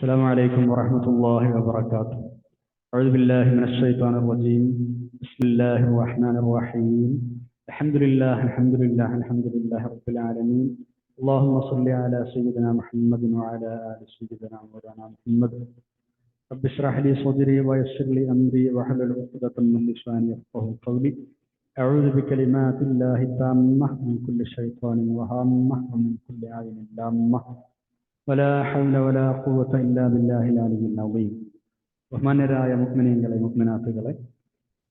السلام عليكم ورحمة الله وبركاته. أعوذ بالله من الشيطان الرجيم. بسم الله الرحمن الرحيم. الحمد لله رب العالمين. اللهم صل على سيدنا محمد وعلى آل سيدنا مولانا محمد. رب اشرح لي صدري ويسر لي أمري واحلل عقدة من لساني يفقهوا قولي. أعوذ بكلمات الله التامة من كل شيطان وهامة ومن كل عين لامة ولا حول ولا قوة إلا بالله العلي العظيم. ബഹുമാന്യരായ മുഅ്മിനീങ്ങളെ മുഅ്മിനാത്തുകളെ,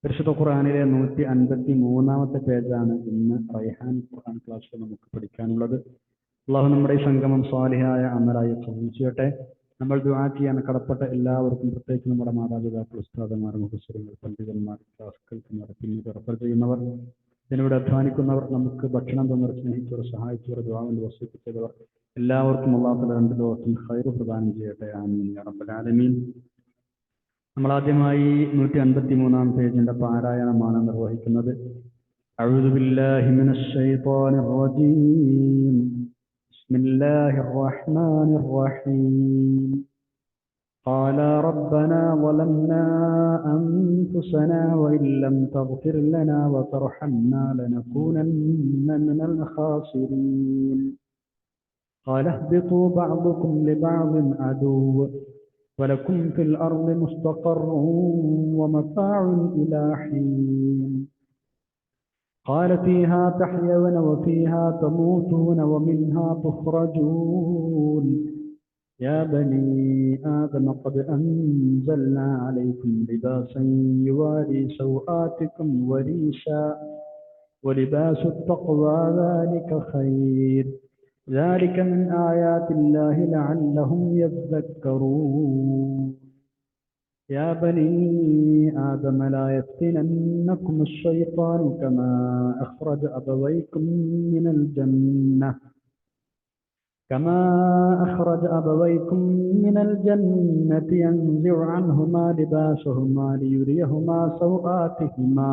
പരിശുദ്ധ ഖുർആനിലെ 153-ാമത്തെ പേജാണ് ഇന്ന് റൈഹാൻ ഖുർആൻ ക്ലാസ്സിൽ നമുക്ക് പഠിക്കാനുള്ളത്. അള്ളാഹു നമ്മുടെ ഈ സംഗമം സ്വാലിഹായ അമലായി കബൂൽ ചെയ്യട്ടെ. നമ്മൾ ദുആ ചെയ്യാൻ കടപ്പെട്ട എല്ലാവർക്കും, പ്രത്യേകിച്ച് നമ്മുടെ മാതാപിതാക്കൾ, ഉസ്താദന്മാർ, മുഫസ്സിറുകൾ, പണ്ഡിതന്മാർ, ക്ലാസ് കേൾക്കുന്നവർ, പിന്നീട് റഫർ ചെയ്യുന്നവർ, ഇതിലൂടെ അധ്വാനിക്കുന്നവർ, നമുക്ക് ഭക്ഷണം തന്നവർ, സ്നേഹിച്ചവർ, സഹായിച്ചവർ, ദുആ കൊണ്ട് വസിയത്ത് ചെയ്തവർ, എല്ലാവർക്കും അല്ലാഹു തആല രണ്ട് ലോകത്തും ഖൈർ പ്രദാനം ചെയ്യട്ടെ. ആമീൻ യാ റബ്ബൽ ആലമീൻ. നമ്മൾ ആദ്യമായി 153-ാം പേജിന്റെ പാരായണമാണ് നിർവഹിക്കുന്നത്. അഊദു ബില്ലാഹി മിനശ് ശൈത്വാനിർ റജീം. ബിസ്മില്ലാഹിർ റഹ്മാനിർ റഹീം. ഖാല റബ്ബനാ ളലംനാ അൻഫുസനാ വഇൻ ലം തഗ്ഫിർ ലനാ വതർഹംനാ ലനകൂനന്ന മിനൽ ഖാസിരീൻ. قال اهبطوا بعضكم لبعض عدو ولكم في الأرض مستقر ومتاع إلى حين. قال فيها تحيون وفيها تموتون ومنها تخرجون. يا بني آدم قد أنزلنا عليكم لباسا يواري سوآتكم وريشا ولباس التقوى ذلك خير. ذلك من آيات الله لعلهم يذكرون. يا بني آدم لا يفتننكم الشيطان كما أخرج أبويكم من الجنة ينزع عنهما لباسهما ليريهما سوآتهما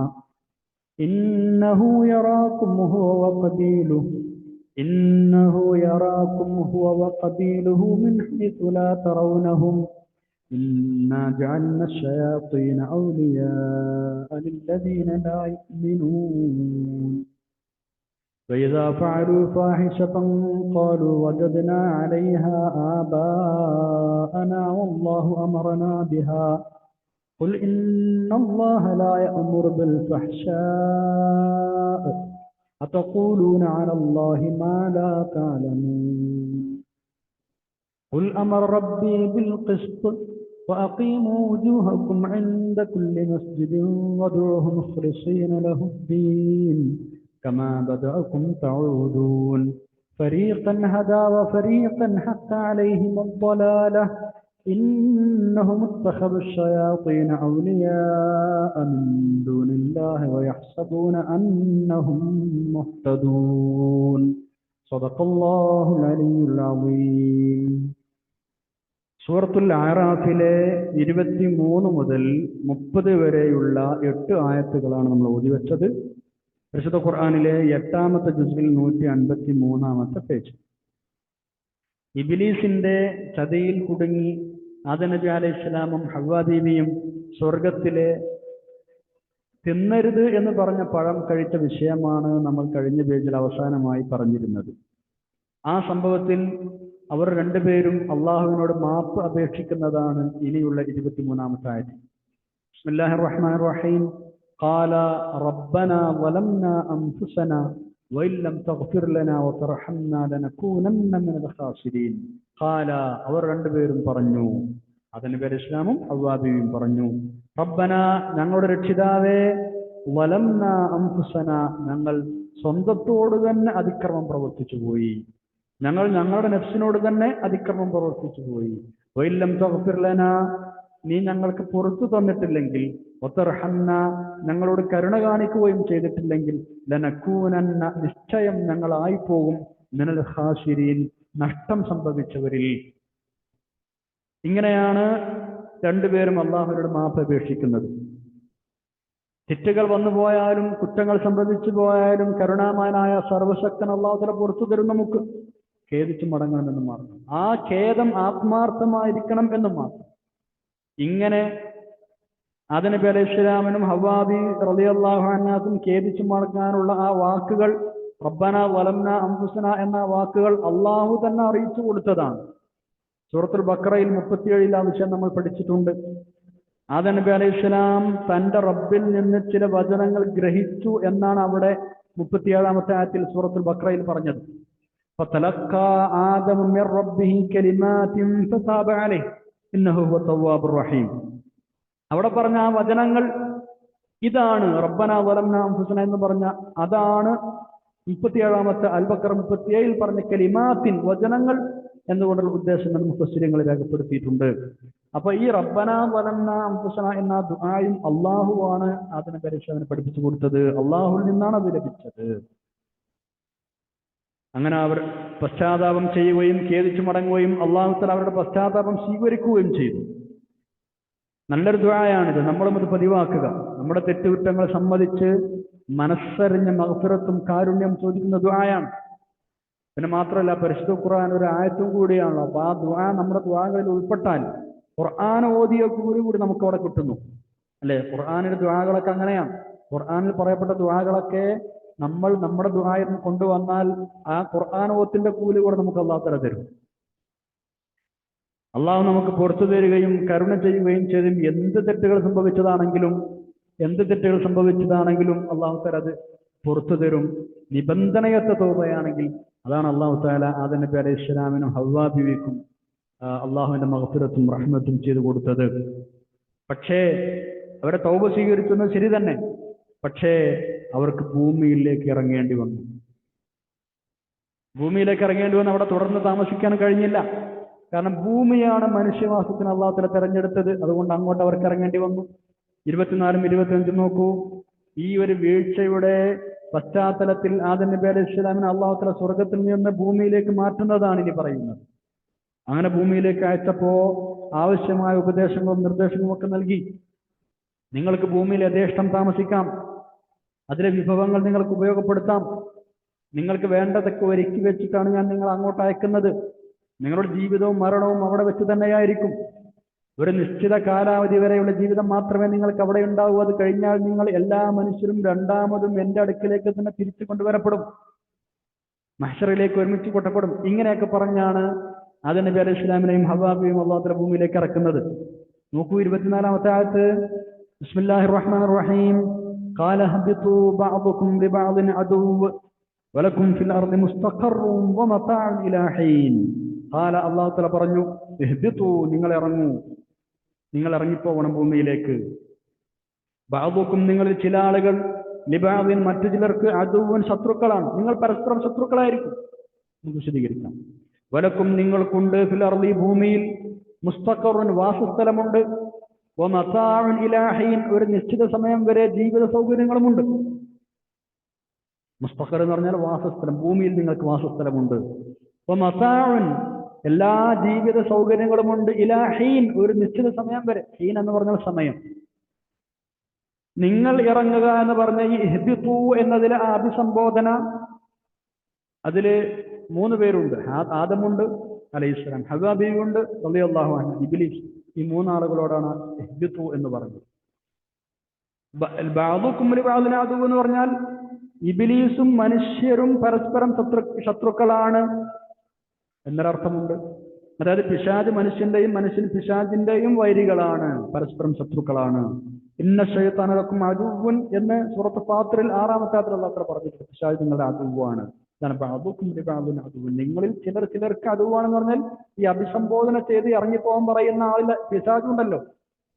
إنه يراكم هو وقبيله من حيث لا ترونهم إنا جعلنا الشياطين أولياء للذين لا يؤمنون. وإذا فعلوا فاحشة قالوا وجدنا عليها آباءنا والله أمرنا بها قل إن الله لا يأمر بالفحشاء أتقولون على الله ما لا تعلمون. قل أمر ربي بالقسط وأقيموا وجوهكم عند كل مسجد وادعوه مخلصين له الدين كما بدأكم تعودون. فريقا هدى وفريقا حق عليهم الضلالة إنهم اتخذوا الشياطين أولياء من دون الله ويحسبون أنهم مهتدون. صدق الله العلي العظيم. സൂറത്തുൽ അഅറാഫിലെ 23 മുതൽ 30 വരെയുള്ള 8 ആയത്തുകളാണ് നമ്മൾ ഓതിവെച്ചത്. പരിശുദ്ധ ഖുർആനിലെ 8-ാമത്തെ ജുസിൽ 153-ാമത്തെ പേജ്. ഇബ്ലീസിന്റെ ചതിയിൽ കുടുങ്ങി ആദം നബി അലൈഹിസ്സലാമും ഹവ്വാ ബീവിയും സ്വർഗത്തിലെ തിന്നരുത് എന്ന് പറഞ്ഞ പഴം കഴിച്ച വിഷയമാണ് നമ്മൾ കഴിഞ്ഞ പേജിൽ അവസാനമായി പറഞ്ഞിരുന്നത്. ആ സംഭവത്തിൽ അവർ രണ്ടുപേരും അള്ളാഹുവിനോട് മാപ്പ് അപേക്ഷിക്കുന്നതാണ് ഇനിയുള്ള 23-ാമത്തെ ആയത്ത്. ബിസ്മില്ലാഹിർ റഹ്മാനിർ റഹീം. ഖാല റബ്ബനാ ളലംനാ അൻഫുസനാ വഇൻ ലം തഗ്ഫിർ ലനാ വതർഹംനാ ലനകൂനന്ന മിനൽ ഖാസിരീൻ. ഖാല, അവർ രണ്ടുപേരും പറഞ്ഞു, ആദം നബി അലൈഹിസ്സലാമും ഹവ്വാ ബീവിയും പറഞ്ഞു, റബ്ബനാ, ഞങ്ങളുടെ രക്ഷിതാവേ, ളലംനാ അൻഫുസനാ, ഞങ്ങൾ സ്വന്തത്തോട് തന്നെ അതിക്രമം പ്രവർത്തിച്ചു പോയി. ഞങ്ങൾ ഞങ്ങളുടെ നഫ്സിനോട് തന്നെ അതിക്രമം പ്രവർത്തിച്ചു പോയി. വഇൻ ലം തഗ്ഫിർ ലനാ, നീ ഞങ്ങൾക്ക് പുറത്തു തന്നിട്ടില്ലെങ്കിൽ, വതർഹംനാ, ഞങ്ങളോട് കരുണ കാണിക്കുകയും ചെയ്തിട്ടില്ലെങ്കിൽ, ലനകൂനന്ന, നിശ്ചയം ഞങ്ങളായി പോകും, മിനൽ ഖാസിരീൻ, നഷ്ടം സംഭവിച്ചവരിൽ. ഇങ്ങനെയാണ് രണ്ടുപേരും അള്ളാഹുവിനോട് മാപ്പ് അപേക്ഷിക്കുന്നത്. തെറ്റുകൾ വന്നു പോയാലും കുറ്റങ്ങൾ സംഭവിച്ചു പോയാലും കരുണാമയനായ സർവശക്തൻ അള്ളാഹു തആല പുറത്തു തരും നമുക്ക്. ഖേദിച്ചു മടങ്ങണമെന്ന് മാത്രം. ആ ഖേദം ആത്മാർത്ഥമായിരിക്കണം എന്ന് മാത്രം. ഇങ്ങനെ ആദം നബി അലൈഹി സ്വലാമിനും ഹവ്വാ ബീവി റളിയല്ലാഹു അൻഹാക്കും ഖേദിച്ചു മടങ്ങാനുള്ള ആ വാക്കുകൾ, റബ്ബന വലംന അൻഫുസന എന്ന വാക്കുകൾ അള്ളാഹു തന്നെ അറിയിച്ചു കൊടുത്തതാണ്. സൂറത്തുൽ ബഖറയിൽ 37 ആ വിഷയം നമ്മൾ പഠിച്ചിട്ടുണ്ട്. ആദം നബി അലൈഹി സ്വലാം തന്റെ റബ്ബിൽ നിന്ന് ചില വചനങ്ങൾ ഗ്രഹിച്ചു എന്നാണ് അവിടെ 37-ാമത്തെ ആയത്തിൽ സൂറത്തുൽ ബഖറയിൽ പറഞ്ഞത്. ഫതലഖാ ആദമു മിർ റബ്ബിഹി കലിമാതിൻ ഫതബ അലൈഹി ഇന്നഹു ഹുവ തവ്വാബുർ റഹീം. അവിടെ പറഞ്ഞ ആ വചനങ്ങൾ ഇതാണ്. റബ്ബന വലംന അൻഫുസന എന്ന് പറഞ്ഞ അതാണ് 37-ാമത്തെ അൽ ബഖറ 37 പറഞ്ഞ കലിമാത്തിൻ വചനങ്ങൾ എന്നുകൊണ്ടുള്ള ഉദ്ദേശങ്ങൾ മുഫസ്സിരിങ്ങൾ രേഖപ്പെടുത്തിയിട്ടുണ്ട്. അപ്പൊ ഈ റബ്ബന വലംന അൻഫുസന എന്ന ദുആയും അള്ളാഹുവാണ് അതിനെ പരിശോധന പഠിപ്പിച്ചു കൊടുത്തത്. അള്ളാഹുവിൽ നിന്നാണ് അത് ലഭിച്ചത്. അങ്ങനെ അവർ പശ്ചാത്താപം ചെയ്യുകയും ഖേദിച്ചു മടങ്ങുകയും അള്ളാഹു തആല അവരുടെ പശ്ചാത്താപം സ്വീകരിക്കുകയും ചെയ്തു. നല്ലൊരു ദുആയാണിത്. നമ്മളും അത് പതിവാക്കുക. നമ്മുടെ തെറ്റുകുറ്റങ്ങൾ സമ്മതിച്ച് മനസ്സറിഞ്ഞ മഗ്ഫിറത്തും കാരുണ്യം ചോദിക്കുന്ന ദുആയാണ്. പിന്നെ മാത്രമല്ല, പരിശുദ്ധ ഖുർആൻ ഒരു ആയത്തും കൂടിയാണല്ലോ. അപ്പൊ ആ ദുആ നമ്മുടെ ദുആകളിൽ ഉൾപ്പെട്ടാൽ ഖുർആൻ ഓതിയ കൂടി നമുക്ക് അവിടെ കിട്ടുന്നു, അല്ലെ? ഖുർആനിന്റെ ദുആകളൊക്കെ അങ്ങനെയാണ്. ഖുർആനിൽ പറയപ്പെട്ട ദുആകളൊക്കെ നമ്മൾ നമ്മുടെ ദുആയിൽ കൊണ്ടുവന്നാൽ ആ ഖുർആൻ ഓത്തിന്റെ കൂലി കൂടെ നമുക്ക് അല്ലാഹു തആല തരും. അള്ളാഹു നമുക്ക് പുറത്തു തരികയും കരുണ ചെയ്യുകയും ചെയ്തും എന്ത് തെറ്റുകൾ സംഭവിച്ചതാണെങ്കിലും അള്ളാഹു തആല അത് പുറത്തു തരും. നിബന്ധനയത്തെ തൗബയാണെങ്കിൽ അതാണ് അള്ളാഹു തആല ആദം നബി അലൈഹി സ്വലാമിനും ഹവ്വാ ബീവിക്കും അള്ളാഹുവിന്റെ മഗ്ഫിറത്തും റഹ്മത്തും ചെയ്തു കൊടുത്തത്. പക്ഷേ അവരെ തൗബ സ്വീകരിക്കുന്നത് ശരി തന്നെ. പക്ഷേ അവർക്ക് ഭൂമിയിലേക്ക് ഇറങ്ങേണ്ടി വന്നു. അവിടെ തുടർന്ന് താമസിക്കാൻ കഴിഞ്ഞില്ല. കാരണം ഭൂമിയാണ് മനുഷ്യവാസത്തിന് അള്ളാഹു തആല തെരഞ്ഞെടുത്തത്. അതുകൊണ്ട് അങ്ങോട്ട് അവർക്ക് ഇറങ്ങേണ്ടി വന്നു. 24 25 നോക്കൂ. ഈ ഒരു വീഴ്ചയുടെ പശ്ചാത്തലത്തിൽ ആദം നബി അലൈഹി സ്വലാമിനെ അള്ളാഹു തആല സ്വർഗത്തിൽ നിന്ന് ഭൂമിയിലേക്ക് മാറ്റുന്നതാണ് ഇനി പറയുന്നത്. അങ്ങനെ ഭൂമിയിലേക്ക് അയച്ചപ്പോ ആവശ്യമായ ഉപദേശങ്ങളും നിർദ്ദേശങ്ങളും ഒക്കെ നൽകി. നിങ്ങൾക്ക് ഭൂമിയിൽ യഥേഷ്ടം താമസിക്കാം, അതിലെ വിഭവങ്ങൾ നിങ്ങൾക്ക് ഉപയോഗപ്പെടുത്താം, നിങ്ങൾക്ക് വേണ്ടതൊക്കെ ഒരുക്കി വെച്ചിട്ടാണ് ഞാൻ നിങ്ങൾ അങ്ങോട്ട് അയക്കുന്നത്. നിങ്ങളുടെ ജീവിതവും മരണവും അവിടെ വെച്ച് തന്നെയായിരിക്കും. ഒരു നിശ്ചിത കാലാവധി വരെയുള്ള ജീവിതം മാത്രമേ നിങ്ങൾക്ക് അവിടെ ഉണ്ടാവൂ. അത് കഴിഞ്ഞാൽ നിങ്ങൾ എല്ലാ മനുഷ്യരും രണ്ടാമതും എൻ്റെ അടുക്കിലേക്ക് തന്നെ തിരിച്ചു കൊണ്ടുവരപ്പെടും, മഹ്ശറിലേക്ക് ഒരുമിച്ച് കൊട്ടപ്പെടും. ഇങ്ങനെയൊക്കെ പറഞ്ഞാണ് ആദം നബി അലൈഹി സ്വലാമിനെയും ഹവ്വാ ബീവിയെയും അല്ലാഹു തആല ഭൂമിയിലേക്ക് ഇറക്കുന്നത്. നോക്കൂ 24-ാമത്തെ ആയത്ത്. ബിസ്മില്ലാഹിർ റഹ്മാനിർ റഹീം. ഖാല ഹബിതു ബഅദുകും ലിബഅദിൻ അദുവ്വ് വലക്കും ഫിൽ അർദി മുസ്തഖറും വമതാഉൻ ഇലാ ഹീൻ. ഖാല അല്ലാഹു തആല പറഞ്ഞു, ഇഹ്ബിതു, നിങ്ങൾ ഇറങ്ങൂ, നിങ്ങൾ ഇറങ്ങിപ്പോകണം ഭൂമിയിലേക്ക്. ബഅദുകും, നിങ്ങളിൽ ചില ആളുകൾ, ലിബഅദിൻ, മറ്റു ചിലർക്ക്, അദുവ്വൻ, ശത്രുക്കളാണ്. നിങ്ങൾ പരസ്പരം ശത്രുക്കളായിരിക്കും. നമുക്ക് വിശദീകരിക്കാം. വലക്കും, നിങ്ങൾക്കുണ്ട്, ഫിൽ അർദി, ഭൂമിയിൽ, മുസ്തഖറുൻ, വാസസ്ഥലമുണ്ട്, വമതാഉൻ ഇലാ ഹീൻ, ഒരു നിശ്ചിത സമയം വരെ ജീവിത സൗകര്യങ്ങളുമുണ്ട്. മുസ്തഖർ എന്ന് പറഞ്ഞാൽ വാസസ്ഥലം, ഭൂമിയിൽ നിങ്ങൾക്ക് വാസസ്ഥലമുണ്ട്. വമതാഉൻ, എല്ലാ ജീവിത സൗകര്യങ്ങളുമുണ്ട്. ഇലാ ഹീൻ, ഒരു നിശ്ചിത സമയം വരെ. ഹീൻ എന്ന് പറഞ്ഞാൽ സമയം. നിങ്ങൾ ഇറങ്ങുക എന്ന് പറഞ്ഞ ഈ ഇഹ്ബിതു എന്നതിലെ അഭിസംബോധന, അതില് 3 പേരുണ്ട്. ആദമുണ്ട് അലൈഹിസ്സലാം, ഹവ്വാ ബീവി ഉണ്ട് റളിയല്ലാഹു അൻഹ, ഇബ്ലീസ്. ഈ 3 ആളുകളോടാണ് ഇഹ്ബിതു എന്ന് പറഞ്ഞത്. ബഅദുകും ലിബഅദിൻ അദുവ്വ് എന്ന് പറഞ്ഞാൽ ഇബ്ലീസും മനുഷ്യരും പരസ്പരം ശത്രുക്കളാണ് എന്നൊരർത്ഥമുണ്ട്. അതായത് പിശാച് മനുഷ്യന്റെയും മനുഷ്യൻ പിശാചിന്റെയും വൈരികളാണ്, പരസ്പരം ശത്രുക്കളാണ്. ഇന്ന ശൈത്താന ലക്കും അദുവ്വുൻ എന്ന് സൂറത്ത് ഫാത്തിറിൽ 6-ാമത്തെ ആയത്തിൽ അല്ലാഹു തആല പറഞ്ഞിട്ടുണ്ട്. പിശാച് നിങ്ങളുടെ അദുവ്വാണ്. നിങ്ങളിൽ ചിലർക്ക് അദുവ്വാണെന്ന് പറഞ്ഞാൽ ഈ അഭിസംബോധന ചെയ്ത് ഇറങ്ങിപ്പോകാൻ പറയുന്ന ആളിൽ പിശാചുണ്ടല്ലോ,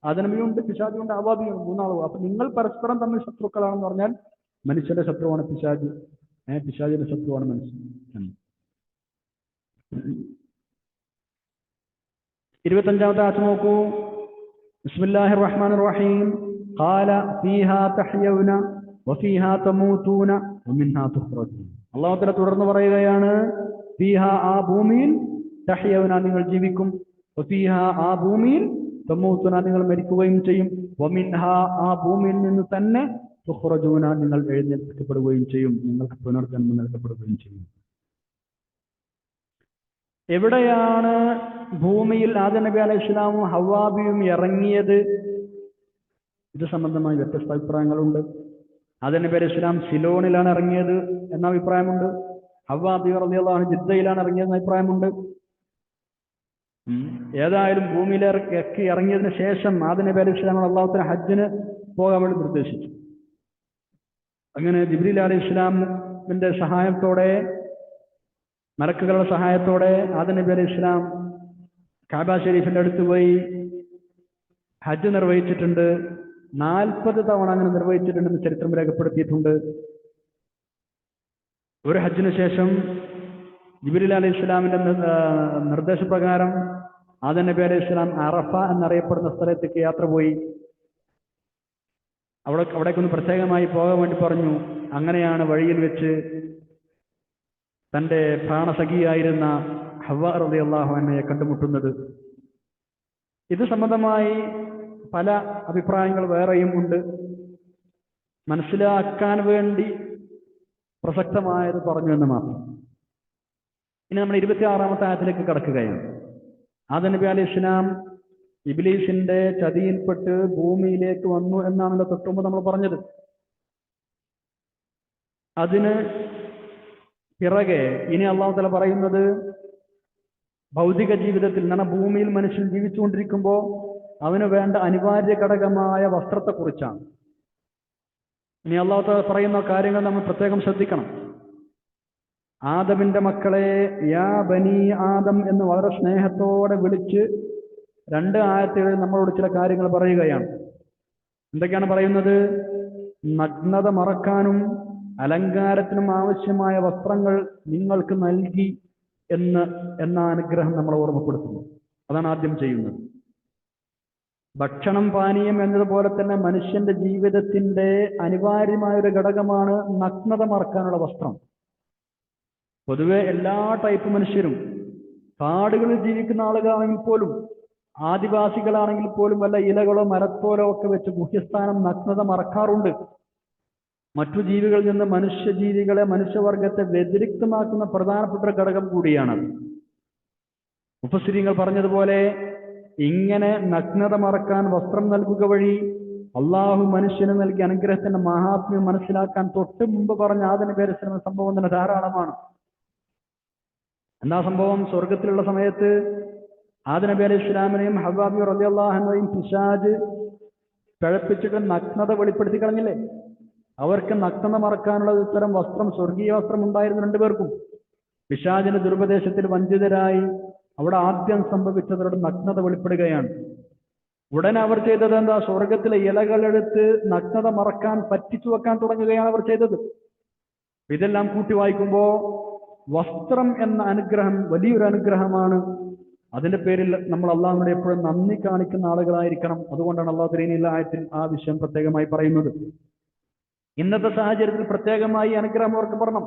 ആദനബിയുണ്ട്, പിശാചുണ്ട്, അവാബിയുണ്ട്, 3 ആളുകൾ. അപ്പൊ നിങ്ങൾ പരസ്പരം തമ്മിൽ ശത്രുക്കളാണെന്ന് പറഞ്ഞാൽ മനുഷ്യന്റെ ശത്രുവാണ് പിശാച്, പിശാചിന്റെ ശത്രുവാണ് മനുഷ്യൻ. 25-ാമത്തെ ആയത്ത് നോക്കൂ. ബിസ്മില്ലാഹിർ റഹ്മാനിർ റഹീം. ഖാല ഫീഹാ തഹ്യൗന വഫീഹാ തമൂതൂന വമിൻഹാ തുഖ്റജൂൻ. അല്ലാഹു തആല തുടർന്ന് പറയുകയാണ്, ഫീഹാ, ആ ഭൂമിയിൽ, തഹ്യൗന, നിങ്ങൾ ജീവിക്കും, വഫീഹാ, ആ ഭൂമിയിൽ, തമൂതൂന, നിങ്ങൾ മരിക്കുകയും ചെയ്യും, വമിൻഹാ, ആ ഭൂമിയിൽ നിന്ന് തന്നെ, തുഖ്റജൂന, നിങ്ങൾ എഴുന്നേൽപ്പിക്കപ്പെടുകയും ചെയ്യും, നിങ്ങൾക്ക് പുനർജന്മം നൽകപ്പെടുകയും ചെയ്യും. എവിടെയാണ് ഭൂമിയിൽ ആദം നബി അലൈഹി ഇസ്ലാമും ഹവ്വാബിയും ഇറങ്ങിയത്? ഇത് സംബന്ധമായി വ്യത്യസ്ത അഭിപ്രായങ്ങളുണ്ട്. ആദം നബി അലൈഹി ഇസ്ലാം സിലോണിലാണ് ഇറങ്ങിയത് എന്ന അഭിപ്രായമുണ്ട്. ഹവ്വാബി റളിയല്ലാഹു അൻഹു ജിദ്ദയിലാണ് ഇറങ്ങിയതെന്ന അഭിപ്രായമുണ്ട്. ഏതായാലും ഭൂമിയിലേക്ക് ഇറങ്ങിയതിന് ശേഷം ആദം നബി അലൈഹി ഇസ്ലാം അല്ലാഹു തആല ഹജ്ജിന് പോകാൻ വേണ്ടി നിർദ്ദേശിച്ചു. അങ്ങനെ ജിബ്രീൽ അലൈഹി ഇസ്ലാമിന്റെ സഹായത്തോടെ, മലക്കുകളുടെ സഹായത്തോടെ ആദം നബി അലൈഹി ഇസ്ലാം കഅബ ഷരീഫിന്റെ അടുത്ത് പോയി ഹജ്ജ് നിർവഹിച്ചിട്ടുണ്ട്. 40 തവണ അങ്ങനെ നിർവഹിച്ചിട്ടുണ്ടെന്ന് ചരിത്രം രേഖപ്പെടുത്തിയിട്ടുണ്ട്. ഒരു ഹജ്ജിന് ശേഷം ജിബ്രീൽ അലൈഹി ഇസ്ലാമിന്റെ നിർദ്ദേശപ്രകാരം ആദം നബി അലൈഹി ഇസ്ലാം അറഫ എന്നറിയപ്പെടുന്ന സ്ഥലത്തേക്ക് യാത്ര പോയി. അവിടേക്കൊന്ന് പ്രത്യേകമായി പോകാൻ വേണ്ടി പറഞ്ഞു. അങ്ങനെയാണ് വഴിയിൽ വെച്ച് തൻ്റെ പ്രാണസഖിയായിരുന്ന ഹവ്വ റളിയല്ലാഹു അൻഹയെ കണ്ടുമുട്ടുന്നത്. ഇത് സംബന്ധമായി പല അഭിപ്രായങ്ങൾ വേറെയും ഉണ്ട്. മനസ്സിലാക്കാൻ വേണ്ടി പ്രസക്തമായത് പറഞ്ഞു എന്ന് മാത്രം. ഇനി നമ്മൾ 26-ാമത്തെ ആയത്തിലേക്ക് കടക്കുകയാണ്. ആദം നബി അലൈഹി ഇസ്ലാം ഇബ്ലീസിന്റെ ചതിയിൽപ്പെട്ട് ഭൂമിയിലേക്ക് വന്നു എന്നാണല്ലോ തൊട്ടുമുമ്പ് നമ്മൾ പറഞ്ഞത്. അതിന് പിറകെ ഇനി അല്ലാഹു തആല പറയുന്നത് ഭൗതിക ജീവിതത്തിൽ നിന്ന ഭൂമിയിൽ മനുഷ്യൻ ജീവിച്ചുകൊണ്ടിരിക്കുമ്പോൾ അവന് വേണ്ട അനിവാര്യ ഘടകമായ വസ്ത്രത്തെക്കുറിച്ചാണ്. ഇനി അല്ലാഹു തആല പറയുന്ന കാര്യങ്ങൾ നമ്മൾ പ്രത്യേകം ശ്രദ്ധിക്കണം. ആദമിന്റെ മക്കളെ യാ ബനി ആദം എന്ന് വളരെ സ്നേഹത്തോടെ വിളിച്ച് 2 ആയത്തുകളിൽ നമ്മളോട് ചില കാര്യങ്ങൾ പറയുകയാണ്. എന്തൊക്കെയാണ് പറയുന്നത്? നഗ്നത മറക്കാനും അലങ്കാരത്തിനും ആവശ്യമായ വസ്ത്രങ്ങൾ നിങ്ങൾക്ക് നൽകി എന്ന അനുഗ്രഹം നമ്മളെ ഓർമ്മപ്പെടുത്തുന്നു. അതാണ് ആദ്യം ചെയ്യുന്നത്. ഭക്ഷണം പാനീയം എന്നതുപോലെ തന്നെ മനുഷ്യന്റെ ജീവിതത്തിന്റെ അനിവാര്യമായ ഒരു ഘടകമാണ് നഗ്നത മറക്കാനുള്ള വസ്ത്രം. പൊതുവെ എല്ലാ ടൈപ്പ് മനുഷ്യരും, കാടുകളിൽ ജീവിക്കുന്ന ആളുകളാണെങ്കിൽ പോലും, ആദിവാസികളാണെങ്കിൽ പോലും വല്ല ഇലകളോ മരത്തോലോ ഒക്കെ വെച്ച് ഗുഹ്യസ്ഥാനം നഗ്നത മറക്കാറുണ്ട്. മറ്റു ജീവികളിൽ നിന്ന് മനുഷ്യജീവികളെ, മനുഷ്യവർഗത്തെ വ്യതിരിക്തമാക്കുന്ന പ്രധാനപ്പെട്ട ഒരു ഘടകം കൂടിയാണ്. മുഫസ്സിരീങ്ങൾ പറഞ്ഞതുപോലെ ഇങ്ങനെ നഗ്നത മറക്കാൻ വസ്ത്രം നൽകുക വഴി അള്ളാഹു മനുഷ്യന് നൽകിയ അനുഗ്രഹത്തിന്റെ മഹാത്മ്യം മനസ്സിലാക്കാൻ തൊട്ട് മുമ്പ് പറഞ്ഞ ആദം നബി അലൈഹി ഇസ്ലാമിന്റെ സംഭവം തന്നെ ധാരാളമാണ്. എന്താ സംഭവം? സ്വർഗത്തിലുള്ള സമയത്ത് ആദം നബി അലൈഹി ഇസ്ലാമിനെയും ഹവ്വ റളിയല്ലാഹു അൻഹയെയും പിശാച് പിഴപ്പിച്ചിട്ട് നഗ്നത വെളിപ്പെടുത്തി കളഞ്ഞില്ലേ? അവർക്ക് നഗ്നത മറക്കാനുള്ള ഇത്തരം വസ്ത്രം, സ്വർഗീയ വസ്ത്രം ഉണ്ടായിരുന്നു 2 പേർക്കും. പിശാചിന്റെ ദുരുപദേശത്തിൽ വഞ്ചിതരായി അവിടെ ആദ്യം സംഭവിച്ചവരുടെ നഗ്നത വെളിപ്പെടുകയാണ്. ഉടനെ അവർ ചെയ്തത് എന്താ? സ്വർഗത്തിലെ ഇലകളെടുത്ത് നഗ്നത മറക്കാൻ പറ്റിച്ചു വെക്കാൻ തുടങ്ങുകയാണ് അവർ ചെയ്തത്. ഇതെല്ലാം കൂട്ടി വായിക്കുമ്പോ വസ്ത്രം എന്ന അനുഗ്രഹം വലിയൊരു അനുഗ്രഹമാണ്. അതിന്റെ പേരിൽ നമ്മൾ അള്ളാഹുവിനോട് എപ്പോഴും നന്ദി കാണിക്കുന്ന ആളുകളായിരിക്കണം. അതുകൊണ്ടാണ് അള്ളാഹു തആല ആയത്തിൽ ആ വിഷയം പ്രത്യേകമായി പറയുന്നത്. ഇന്നത്തെ സാഹചര്യത്തിൽ പ്രത്യേകമായി അനുഗ്രഹം അവർക്ക് പറയണം.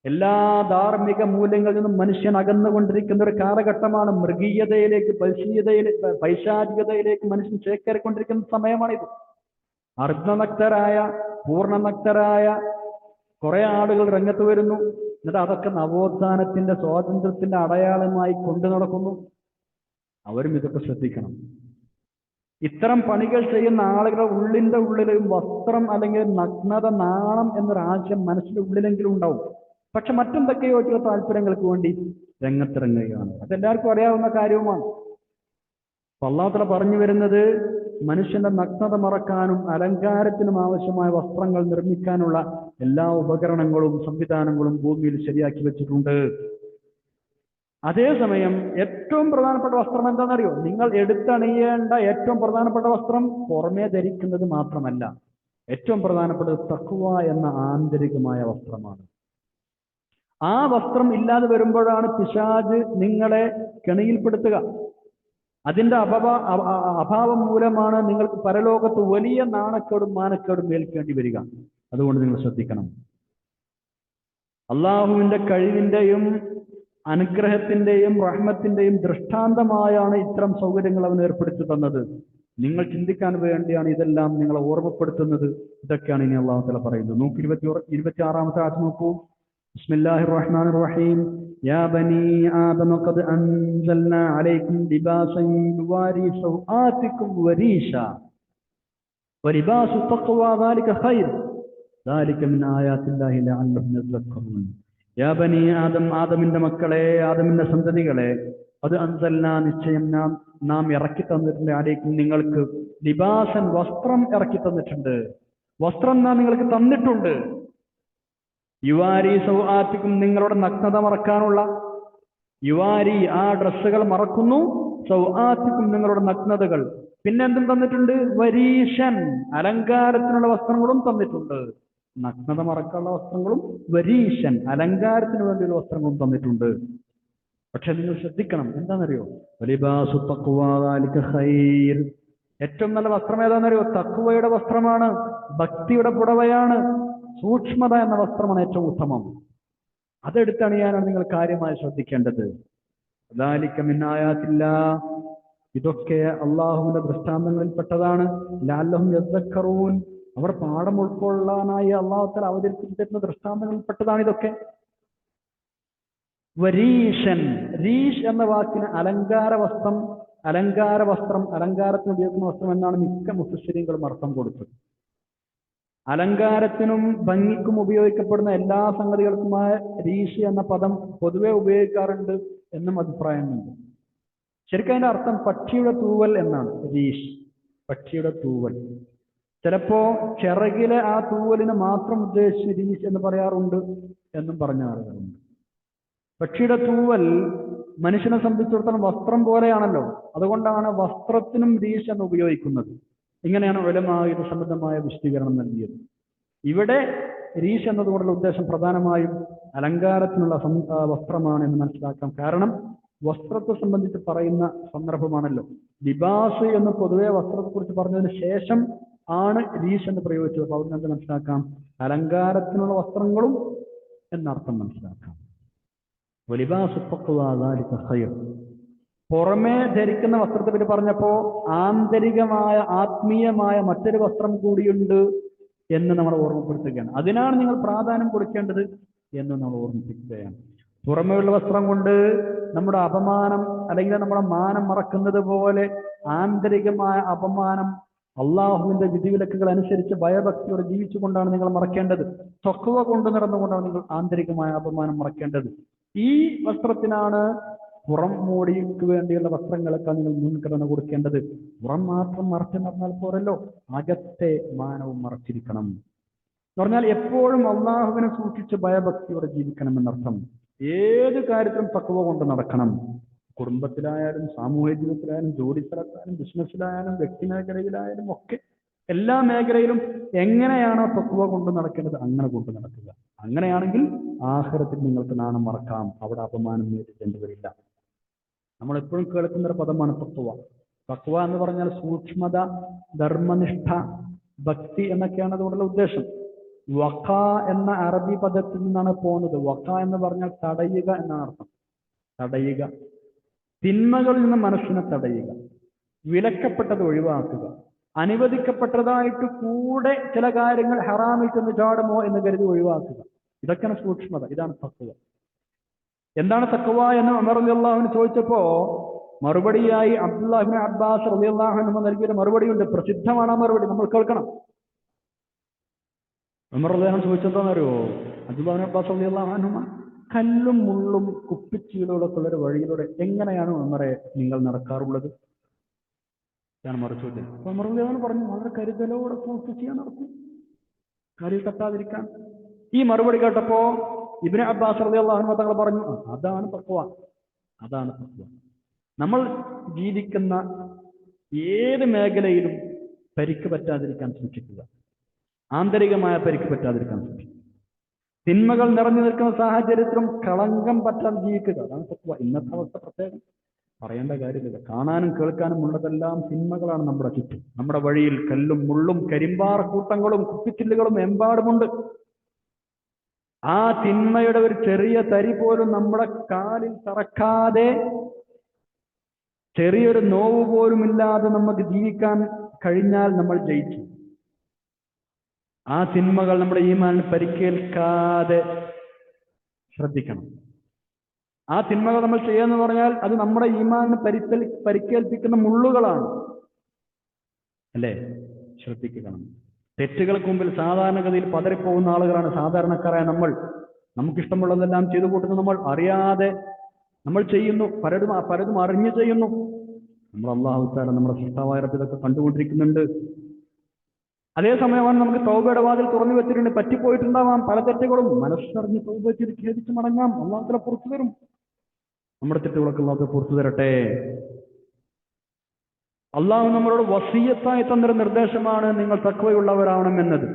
എല്ലാ ധാർമ്മിക മൂല്യങ്ങളിൽ നിന്നും മനുഷ്യൻ അകന്നുകൊണ്ടിരിക്കുന്ന ഒരു കാലഘട്ടമാണ്. മൃഗീയതയിലേക്ക്, പൈശാചികതയിലേക്ക് മനുഷ്യൻ ചേക്കേറിക്കൊണ്ടിരിക്കുന്ന സമയമാണിത്. അർദ്ധനഗ്നരായ, പൂർണ്ണനഗ്നരായ കുറെ ആളുകൾ രംഗത്ത് വരുന്നു. എന്നിട്ട് അതൊക്കെ നവോത്ഥാനത്തിന്റെ, സ്വാതന്ത്ര്യത്തിന്റെ അടയാളമായി കൊണ്ടു നടക്കുന്നു. അവരും ഇതൊക്കെ ശ്രദ്ധിക്കണം. ഇത്തരം പണികൾ ചെയ്യുന്ന ആളുകളുടെ ഉള്ളിലും വസ്ത്രം അല്ലെങ്കിൽ നഗ്നത, നാണം എന്നൊരാശയം മനസ്സിന്റെ ഉള്ളിലെങ്കിലും ഉണ്ടാവും. പക്ഷെ മറ്റെന്തൊക്കെയോ ചില താല്പര്യങ്ങൾക്ക് വേണ്ടി രംഗത്തിറങ്ങുകയാണ്. അതെല്ലാവർക്കും അറിയാവുന്ന കാര്യവുമാണ്. അല്ലാഹു തആല പറഞ്ഞു വരുന്നത് മനുഷ്യന്റെ നഗ്നത മറക്കാനും അലങ്കാരത്തിനും ആവശ്യമായ വസ്ത്രങ്ങൾ നിർമ്മിക്കാനുള്ള എല്ലാ ഉപകരണങ്ങളും സംവിധാനങ്ങളും ഭൂമിയിൽ ശരിയാക്കി വെച്ചിട്ടുണ്ട്. അതേസമയം ഏറ്റവും പ്രധാനപ്പെട്ട വസ്ത്രം എന്താണെന്നറിയോ? നിങ്ങൾ എടുത്തണിയേണ്ട ഏറ്റവും പ്രധാനപ്പെട്ട വസ്ത്രം പുറമേ ധരിക്കുന്നത് മാത്രമല്ല. ഏറ്റവും പ്രധാനപ്പെട്ടത് തഖ്വ എന്ന ആന്തരികമായ വസ്ത്രമാണ്. ആ വസ്ത്രം ഇല്ലാതെ വരുമ്പോഴാണ് പിശാച് നിങ്ങളെ കെണിയിൽപ്പെടുത്തുക. അതിന്റെ അഭാവം മൂലമാണ് നിങ്ങൾക്ക് പരലോകത്ത് വലിയ നാണക്കേടും മാനക്കേടും ഏൽക്കേണ്ടി വരിക. അതുകൊണ്ട് നിങ്ങൾ ശ്രദ്ധിക്കണം. അള്ളാഹുവിന്റെ കഴിവിന്റെയും അനുഗ്രഹത്തിന്റെയും റഹ്മത്തിന്റെയും ദൃഷ്ടാന്തമായാണ് ഇത്തരം സൗകര്യങ്ങൾ അവൻ ഏർപ്പെടുത്തി തന്നത്. നിങ്ങൾ ചിന്തിക്കാൻ വേണ്ടിയാണ് ഇതെല്ലാം നിങ്ങളെ ഓർമ്മപ്പെടുത്തുന്നത്. ഇതൊക്കെയാണ് ഇനി അല്ലാഹു തആല പറയുന്നത്. 26-ാമത്തെ ആയത്ത് നോക്കൂ. ബിസ്മില്ലാഹിർ റഹ്മാനിർ റഹീം. യാ ബനീ ആദമ ഖദ് അൻസൽനാ അലൈക്കും ലിബാസൻ യുവാരി സൗആതികും വരീഷ വലിബാസു തഖ്വ ദാലിക ഖൈർ ദാലിക മിൻ ആയാത്തില്ലാഹി ലഅല്ലഹും യതദക്കറൂൻ. യാ ബനീ ആദം, ആദമിന്റെ മക്കളെ, ആദമിന്റെ സന്തതികളെ, അത് അൻസൽനാ, നിശ്ചയം നാം ഇറക്കി തന്നിട്ടുണ്ട്, അലൈക്കും നിങ്ങൾക്ക്, ലിബാസൻ വസ്ത്രം ഇറക്കി തന്നിട്ടുണ്ട്, വസ്ത്രം നാം നിങ്ങൾക്ക് തന്നിട്ടുണ്ട്, യുവാരി സൗആത്തിക്കും നിങ്ങളുടെ നഗ്നത മറക്കാനുള്ള, യുവാരി ആ ഡ്രസ്സുകൾ മറക്കുന്നു, സൗആത്തിക്കും നിങ്ങളുടെ നഗ്നതകൾ. പിന്നെ എന്തും തന്നിട്ടുണ്ട്, വരീഷൻ അലങ്കാരത്തിനുള്ള വസ്ത്രങ്ങളും തന്നിട്ടുണ്ട്. നഗ്നത മറക്കാനുള്ള വസ്ത്രങ്ങളും വരീഷൻ അലങ്കാരത്തിന് വേണ്ടിയുള്ള വസ്ത്രങ്ങളും തന്നിട്ടുണ്ട്. പക്ഷെ നിങ്ങൾ ശ്രദ്ധിക്കണം, എന്താണെന്നറിയോ, വലിബാസു തഖ്വ ദാലിക ഖൈർ, ഏറ്റവും നല്ല വസ്ത്രം ഏതാണെന്നറിയോ, തഖ്വയുടെ വസ്ത്രമാണ്, ഭക്തിയുടെ പുടവയാണ്, സൂക്ഷ്മത എന്ന വസ്ത്രമാണ് ഏറ്റവും ഉത്തമം. അതെടുത്തണിയാനാണ് നിങ്ങൾ കാര്യമായി ശ്രദ്ധിക്കേണ്ടത്. ദാലിക മിൻ ആയാത്തില്ലാഹ്, ഇതൊക്കെ അള്ളാഹുവിന്റെ ദൃഷ്ടാന്തങ്ങളിൽപ്പെട്ടതാണ്. ലഅല്ലഹും യതദക്കറൂൻ, അവർ പാഠം ഉൾക്കൊള്ളാനായി അള്ളാഹു തആല അവതരിപ്പിച്ചിരുന്ന ദൃഷ്ടാന്തങ്ങളിൽപ്പെട്ടതാണ് ഇതൊക്കെ. വരീഷൻ, രീഷ് എന്ന വാക്കിന് അലങ്കാര വസ്ത്രം, അലങ്കാരത്തിന് ഉപയോഗിക്കുന്ന വസ്ത്രം എന്നാണ് മിക്ക മുഫസ്സിരീങ്ങളും അർത്ഥം കൊടുത്തത്. അലങ്കാരത്തിനും ഭംഗിക്കും ഉപയോഗിക്കപ്പെടുന്ന എല്ലാ സംഗതികൾക്കുമായ രീഷ് എന്ന പദം പൊതുവെ ഉപയോഗിക്കാറുണ്ട് എന്നും അഭിപ്രായമുണ്ട്. ശരിക്കും അതിന്റെ അർത്ഥം പക്ഷിയുടെ തൂവൽ എന്നാണ്. രീഷ്, പക്ഷിയുടെ തൂവൽ. ചിലപ്പോ ചിറകിലെ ആ തൂവലിനെ മാത്രം ഉദ്ദേശിച്ച് രീഷ് എന്ന് പറയാറുണ്ട് എന്നും പറഞ്ഞ ആളുകളുണ്ട്. പക്ഷിയുടെ തൂവൽ മനുഷ്യനെ സംബന്ധിച്ചിടത്തോളം വസ്ത്രം പോലെയാണല്ലോ, അതുകൊണ്ടാണ് വസ്ത്രത്തിനും രീഷ് എന്ന് ഉപയോഗിക്കുന്നത്. ഇങ്ങനെയാണ് ഉലമാ ഇത് സംബന്ധമായ വിശദീകരണം നൽകിയത്. ഇവിടെ രീഷ് എന്നതുകൊണ്ടുള്ള ഉദ്ദേശം പ്രധാനമായും അലങ്കാരത്തിനുള്ള വസ്ത്രമാണ് എന്ന് മനസ്സിലാക്കാം. കാരണം വസ്ത്രത്തെ സംബന്ധിച്ച് പറയുന്ന സന്ദർഭമാണല്ലോ. ലിബാസ് എന്ന് പൊതുവെ വസ്ത്രത്തെക്കുറിച്ച് പറഞ്ഞതിന് ശേഷം ആണ് രീഷ് എന്ന് പ്രയോഗിച്ചത്. അപ്പോൾ അവിടെ നമുക്ക് മനസ്സിലാക്കാം അലങ്കാരത്തിനുള്ള വസ്ത്രങ്ങളും എന്നർത്ഥം മനസ്സിലാക്കാം. വലിബാസു തഖ്വ ദാലിക ഖൈർ, പുറമേ ധരിക്കുന്ന വസ്ത്രത്തെ പറ്റി പറഞ്ഞപ്പോ ആന്തരികമായ ആത്മീയമായ മറ്റൊരു വസ്ത്രം കൂടിയുണ്ട് എന്ന് നമ്മൾ ഓർമ്മപ്പെടുത്തുകയാണ്. അതിനാണ് നിങ്ങൾ പ്രാധാന്യം കൊടുക്കേണ്ടത് എന്ന് നമ്മൾ ഓർമ്മിപ്പിക്കുകയാണ്. പുറമേയുള്ള വസ്ത്രം കൊണ്ട് നമ്മുടെ അപമാനം അല്ലെങ്കിൽ നമ്മുടെ മാനം മറക്കുന്നത് പോലെ ആന്തരികമായ അപമാനം അള്ളാഹുവിന്റെ വിധിവിലക്കുകൾ അനുസരിച്ച് ഭയഭക്തിയോടെ ജീവിച്ചുകൊണ്ടാണ് നിങ്ങൾ മറക്കേണ്ടത്. തഖ്വ കൊണ്ട് നടന്നുകൊണ്ടാണ് നിങ്ങൾ ആന്തരികമായ അപമാനം മറക്കേണ്ടത്. ഈ വസ്ത്രത്തിനാണ് പുറം മൂടിക്ക് വേണ്ടിയുള്ള വസ്ത്രങ്ങളൊക്കെ നിങ്ങൾ മുൻഗണന കൊടുക്കേണ്ടത്. പുറം മാത്രം മറച്ചു നടന്നാൽ പോരല്ലോ, അകത്തെ മാനവും മറച്ചിരിക്കണം എന്ന് പറഞ്ഞാൽ എപ്പോഴും അള്ളാഹുവിനെ സൂക്ഷിച്ച് ഭയഭക്തിയോടെ ജീവിക്കണം എന്നർത്ഥം. ഏത് കാര്യത്തിലും തഖ്വ കൊണ്ട് നടക്കണം. കുടുംബത്തിലായാലും സാമൂഹ്യ ജീവിതത്തിലായാലും ജോലി സ്ഥലത്തായാലും ബിസിനസ്സിലായാലും വ്യക്തി മേഖലയിലായാലും ഒക്കെ എല്ലാ മേഖലയിലും എങ്ങനെയാണോ തഖ്വ കൊണ്ട് നടക്കേണ്ടത് അങ്ങനെ കൊണ്ട് നടക്കുക. അങ്ങനെയാണെങ്കിൽ ആഖിറത്തിൽ നിങ്ങൾക്ക് നാണം മറക്കാം, അവിടെ അപമാനം നേരിടേണ്ടി വരില്ല. നമ്മൾ എപ്പോഴും കേൾക്കുന്ന ഒരു പദമാണ് തഖ്വ. തഖ്വ എന്ന് പറഞ്ഞാൽ സൂക്ഷ്മത, ധർമ്മനിഷ്ഠ, ഭക്തി എന്നൊക്കെയാണ് അതുകൊണ്ടുള്ള ഉദ്ദേശം. വഖ എന്ന അറബി പദത്തിൽ നിന്നാണ് പോകുന്നത്. വഖ എന്ന് പറഞ്ഞാൽ തടയുക എന്നാണ് അർത്ഥം. തടയുക, തിന്മകളിൽ നിന്ന് മനസ്സിനെ തടയുക, വിലക്കപ്പെട്ടത് ഒഴിവാക്കുക, അനുവദിക്കപ്പെട്ടതായിട്ട് കൂടെ ചില കാര്യങ്ങൾ ഹറാമിൽ ചെന്ന് ചാടുമോ എന്ന് കരുതി ഒഴിവാക്കുക. ഇതൊക്കെയാണ് സൂക്ഷ്മത. ഇതാണ് തഖ്വ. എന്താണ് തഖ്വ എന്ന് ഉമർ റളിയല്ലാഹു അൻഹു ചോദിച്ചപ്പോ മറുപടിയായി അബ്ദുല്ലാഹ് ഇബ്നു അബ്ബാസ് റളിയല്ലാഹു അൻഹു നൽകിയ മറുപടിയുണ്ട്. പ്രസിദ്ധമാണ് ആ മറുപടി, നമ്മൾ കേൾക്കണം. ഉമർ റളിയല്ലാഹു അൻഹു ചോദിച്ചെന്താണെന്നറിയോ? അബ്ദുല്ലാഹ് ഇബ്നു അബ്ബാസ് റളിയല്ലാഹു അൻഹു, കല്ലും മുള്ളും കുപ്പിച്ചീലൊക്കെ ഉള്ളൊരു വഴിയിലൂടെ എങ്ങനെയാണ് ഉമറെ നിങ്ങൾ നടക്കാറുള്ളത്? ഞാൻ മറുചോദ്യം. അപ്പൊ ഉമർ റളിയല്ലാഹു അൻഹു പറഞ്ഞു, വളരെ കരുതലോടെ സൂക്ഷിച്ച് നടക്കും, കാലിൽ തട്ടാതിരിക്കാൻ. ഈ മറുപടി കേട്ടപ്പോ ഇബ്നു അബ്ബാസ് റളിയല്ലാഹു അൻഹു തങ്ങൾ പറഞ്ഞു, അതാണ് തഖ്വ, അതാണ് തഖ്വ. നമ്മൾ ജീവിക്കുന്ന ഏത് മേഖലയിലും പരിക്ക് പറ്റാതിരിക്കാൻ സൂക്ഷിക്കുക, ആന്തരികമായ പരിക്ക് പറ്റാതിരിക്കാൻ സൂക്ഷിക്കുക. തിന്മകൾ നിറഞ്ഞു നിൽക്കുന്ന സാഹചര്യത്തിലും കളങ്കം പറ്റാതെ ജീവിക്കുക, അതാണ് തഖ്വ. ഇന്നത്തെ അവസ്ഥ പ്രത്യേകം പറയേണ്ട കാര്യമില്ല. കാണാനും കേൾക്കാനും ഉള്ളതെല്ലാം തിന്മകളാണ് നമ്മുടെ ചുറ്റും. നമ്മുടെ വഴിയിൽ കല്ലും മുള്ളും കരിമ്പാറ കൂട്ടങ്ങളും കുപ്പിച്ചില്ലുകളും എമ്പാടുമുണ്ട്. ആ തിന്മയുടെ ഒരു ചെറിയ തരി പോലും നമ്മുടെ കാലിൽ തറക്കാതെ, ചെറിയൊരു നോവ് പോലും ഇല്ലാതെ നമുക്ക് ജീവിക്കാൻ കഴിഞ്ഞാൽ നമ്മൾ ജയിച്ചു. ആ തിന്മകൾ നമ്മുടെ ഈമാനിൽ പരിക്കേൽക്കാതെ ശ്രദ്ധിക്കണം. ആ തിന്മകൾ നമ്മൾ ചെയ്യാന്ന് പറഞ്ഞാൽ അത് നമ്മുടെ ഈമാനിന് പരിക്കേൽപ്പിക്കുന്ന മുള്ളുകളാണ്. അല്ലേ? ശ്രദ്ധിക്കണം. തെറ്റുകൾക്ക് മുമ്പിൽ സാധാരണഗതിയിൽ പതറിപ്പോകുന്ന ആളുകളാണ് സാധാരണക്കാരായ നമ്മൾ. നമുക്കിഷ്ടമുള്ളതെല്ലാം ചെയ്തു കൂട്ടുന്ന നമ്മൾ അറിയാതെ നമ്മൾ ചെയ്യുന്നു, പലതും അറിഞ്ഞു ചെയ്യുന്നു. നമ്മൾ അല്ലാഹു തആല നമ്മുടെ സൃഷ്ടാവായ റബ്ബ് ഇതൊക്കെ കണ്ടുകൊണ്ടിരിക്കുന്നുണ്ട്. അതേസമയമാണ് നമുക്ക് തൗബയുടെ വാതിൽ തുറന്നു വെച്ചിട്ടുണ്ട്. പറ്റിപ്പോയിട്ടുണ്ടാവാം പല തെറ്റുകളും. മനസ്സറിഞ്ഞ് തൗബ ചെയ്ത് ഖേദിച്ച് മടങ്ങാം. അല്ലാഹു തആല പുറത്തു തരും. നമ്മുടെ തെറ്റുകളൊക്കെ അല്ലാഹു തആല പുറത്തു തരട്ടെ. അള്ളാഹു നമ്മളോട് വസിയ്യത്തായി തന്നൊരു നിർദ്ദേശമാണ്, നിങ്ങൾ തഖ്വയുള്ളവരാവണമെന്നത്.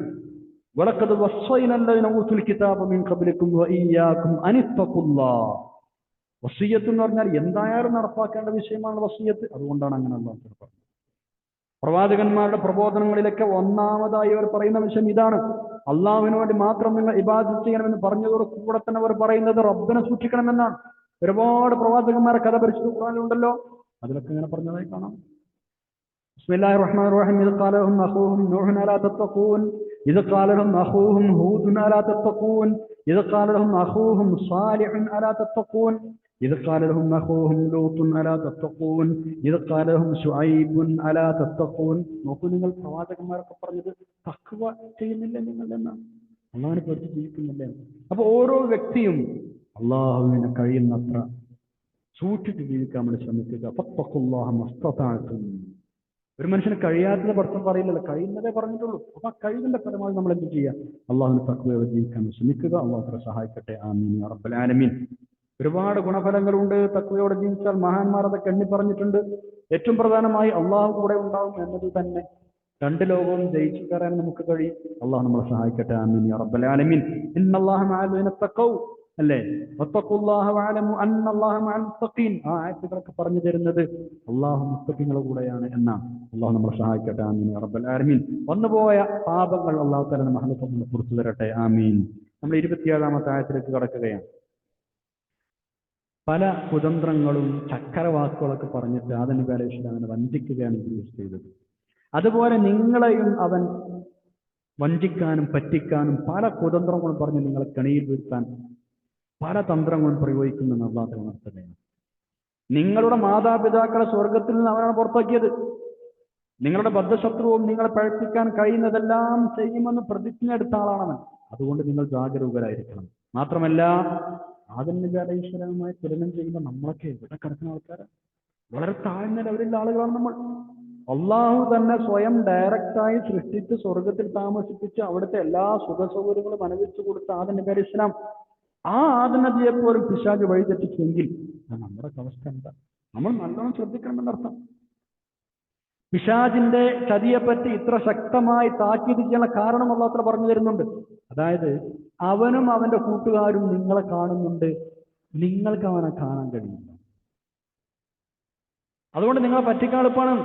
വലഖദ് വസ്സൈനല്ലദീന ഊതുൽ കിതാബ മിൻ ഖബ്ലിക്കും വഇയ്യാകും അനിത്തഖുല്ലാഹ്. വസിയ്യത്ത് എന്ന് പറഞ്ഞാൽ എന്തായാലും നടപ്പാക്കേണ്ട വിഷയമാണ് വസിയ്യത്ത്. അതുകൊണ്ടാണ് അങ്ങനെ അല്ലാഹു തആല പറഞ്ഞത്. പ്രവാചകന്മാരുടെ പ്രബോധനങ്ങളിലൊക്കെ ഒന്നാമതായി അവർ പറയുന്ന വിഷയം ഇതാണ്. അള്ളാഹുവിന് വേണ്ടി മാത്രം നിങ്ങൾ ഇബാദത്ത് ചെയ്യണമെന്ന് പറഞ്ഞതോട് കൂടെ തന്നെ അവർ പറയുന്നത് റബ്ബിനെ സൂക്ഷിക്കണമെന്നാണ്. ഒരുപാട് പ്രവാചകന്മാരെ കഥ പരിശുദ്ധ ഖുർആനിലുണ്ടല്ലോ. അതിലൊക്കെ ഇങ്ങനെ പറഞ്ഞതായി കാണാം. ബിസ്മില്ലാഹിർ റഹ്മാനിർ റഹീം. ഇദ് ഖാല ലഹും അഖൂഹും നൂഹുൻ അലാ തത്തഖൂൻ ഇദ് ഖാല ലഹും അഖൂഹും ഹൂദുൻ അലാ തത്തഖൂൻ ഇദ് ഖാല ലഹും അഖൂഹും സാലിഹുൻ അലാ തത്തഖൂൻ ഇദ് ഖാല ലഹും അഖൂഹും ലൂത്തുൻ അലാ തത്തഖൂൻ ഇദ് ഖാല ലഹും ശുഐബുൻ അലാ തത്തഖൂൻ. നോക്കൂ, നിങ്ങൾ പ്രവാചകന്മാരൊക്കെ പറഞ്ഞത് തഖ്വ ചെയ്യുന്നില്ല നിങ്ങൾ എന്നാണ്. അള്ളാഹുവിനെ പേടിച്ച് ജീവിക്കുന്നില്ലേ? അപ്പൊ ഓരോ വ്യക്തിയും അള്ളാഹുവിനെ കഴിയുന്നത്ര സൂക്ഷിച്ച് ജീവിക്കാൻ വേണ്ടി ശ്രമിക്കുക. ഫത്തഖുല്ലാഹ മസ്തതഅതും. ഒരു മനുഷ്യന് കഴിയാത്തത് ഭർത്തം പറയില്ലല്ലോ, കഴിയുന്നതേ പറഞ്ഞിട്ടുള്ളൂ. അപ്പൊ കഴിവിന്റെ പരമാവധി നമ്മൾ എന്ത് ചെയ്യുക? അള്ളാഹുവിനെ തഖ്വയോടെ ജീവിക്കാൻ ശ്രമിക്കുക. അള്ളാഹു സഹായിക്കട്ടെ. ആമീൻ യാ റബ്ബൽ ആലമീൻ. ഒരുപാട് ഗുണഫലങ്ങളുണ്ട് തഖ്വയോടെ ജീവിച്ചാൽ. മഹാന്മാർ അതൊക്കെ എണ്ണി പറഞ്ഞിട്ടുണ്ട്. ഏറ്റവും പ്രധാനമായി അള്ളാഹു കൂടെ ഉണ്ടാവും എന്നത് തന്നെ. രണ്ട് ലോകവും ജയിച്ചു കയറാൻ നമുക്ക് കഴിയും. അള്ളാഹു നമ്മളെ സഹായിക്കട്ടെ. ആമീൻ യാ റബ്ബൽ ആലമീൻ. ഇന്നല്ലാഹ മഅൽ തഖൗ അല്ലേ? വത്തഖുല്ലാഹ വഅലമു അന്നല്ലാഹ മഅൽ മുത്തഖീൻ. ആ ആയത്തുകളൊക്കെ പറഞ്ഞു തരുന്നത് അള്ളാഹു മുത്തഖീങ്ങളുടെ കൂടെയാണ് എന്നാണ്. അള്ളാഹു നമ്മളെ സഹായിക്കട്ടെ. ആമീൻ യാ റബ്ബൽ ആലമീൻ. വന്നുപോയ പാപങ്ങൾ അള്ളാഹു തആല മഹ്ലൂഖുകളെ പുറത്തു തരട്ടെ. ആമീൻ. നമ്മൾ 27-ാമത്തെ ആയത്തിലേക്ക് കടക്കുകയാണ്. പല കുതന്ത്രങ്ങളും ചക്കരവാക്കുകളൊക്കെ പറഞ്ഞിട്ട് ആദം നബി അലൈഹി സ്വലാമിനെ വഞ്ചിക്കുകയാണ് ഇബ്ലീസ് ചെയ്തത്. അതുപോലെ നിങ്ങളെയും അവൻ വഞ്ചിക്കാനും പറ്റിക്കാനും പല കുതന്ത്രങ്ങളും പറഞ്ഞ് നിങ്ങളെ കെണിയിൽ വീഴ്ത്താൻ പല തന്ത്രങ്ങളും പ്രയോഗിക്കുമെന്ന് അല്ലാഹു ഉണർത്തുകയാണ്. നിങ്ങളുടെ മാതാപിതാക്കളെ സ്വർഗത്തിൽ നിന്ന് അവനാണ് പുറത്താക്കിയത്. നിങ്ങളുടെ ബദ്ധശത്രുവും നിങ്ങളെ പഴപ്പിക്കാൻ കഴിയുന്നതെല്ലാം ചെയ്യുമെന്ന് പ്രതിജ്ഞ എടുത്ത ആളാണവൻ. അതുകൊണ്ട് നിങ്ങൾ ജാഗരൂകരായിരിക്കണം. മാത്രമല്ല, ആദം നബി അലൈഹി സ്വലാമുമായി തുലനം ചെയ്യുമ്പോൾ നമ്മളൊക്കെ ഇവിടെ കിടക്കുന്ന ആൾക്കാരാണ്. വളരെ താഴ്ന്ന ലെവലിലുള്ള ആളുകളാണ് നമ്മൾ. അള്ളാഹു തന്നെ സ്വയം ഡയറക്റ്റായി സൃഷ്ടിച്ച് സ്വർഗത്തിൽ താമസിപ്പിച്ച് അവിടുത്തെ എല്ലാ സുഖ സൗകര്യങ്ങളും അനുവദിച്ചു കൊടുത്ത ആദം നബി അലൈഹി സ്വലാം, ആ ആദം നബിയെ പോലും പിശാച് വഴിതെറ്റിച്ചെങ്കിൽ നമ്മുടെ അവസ്ഥ എന്താ? നമ്മൾ നല്ലോണം ശ്രദ്ധിക്കണമെന്നർത്ഥം. പിശാചിന്റെ ചതിയെപ്പറ്റി ഇത്ര ശക്തമായി താക്കീത് ചെയ്യാനുള്ള കാരണം അല്ലാഹു പറഞ്ഞു തരുന്നുണ്ട്. അതായത് അവനും അവന്റെ കൂട്ടുകാരും നിങ്ങളെ കാണുന്നുണ്ട്, നിങ്ങൾക്ക് അവനെ കാണാൻ കഴിയില്ല. അതുകൊണ്ട് നിങ്ങളെ പറ്റിക്കാൻ എളുപ്പമാണ്.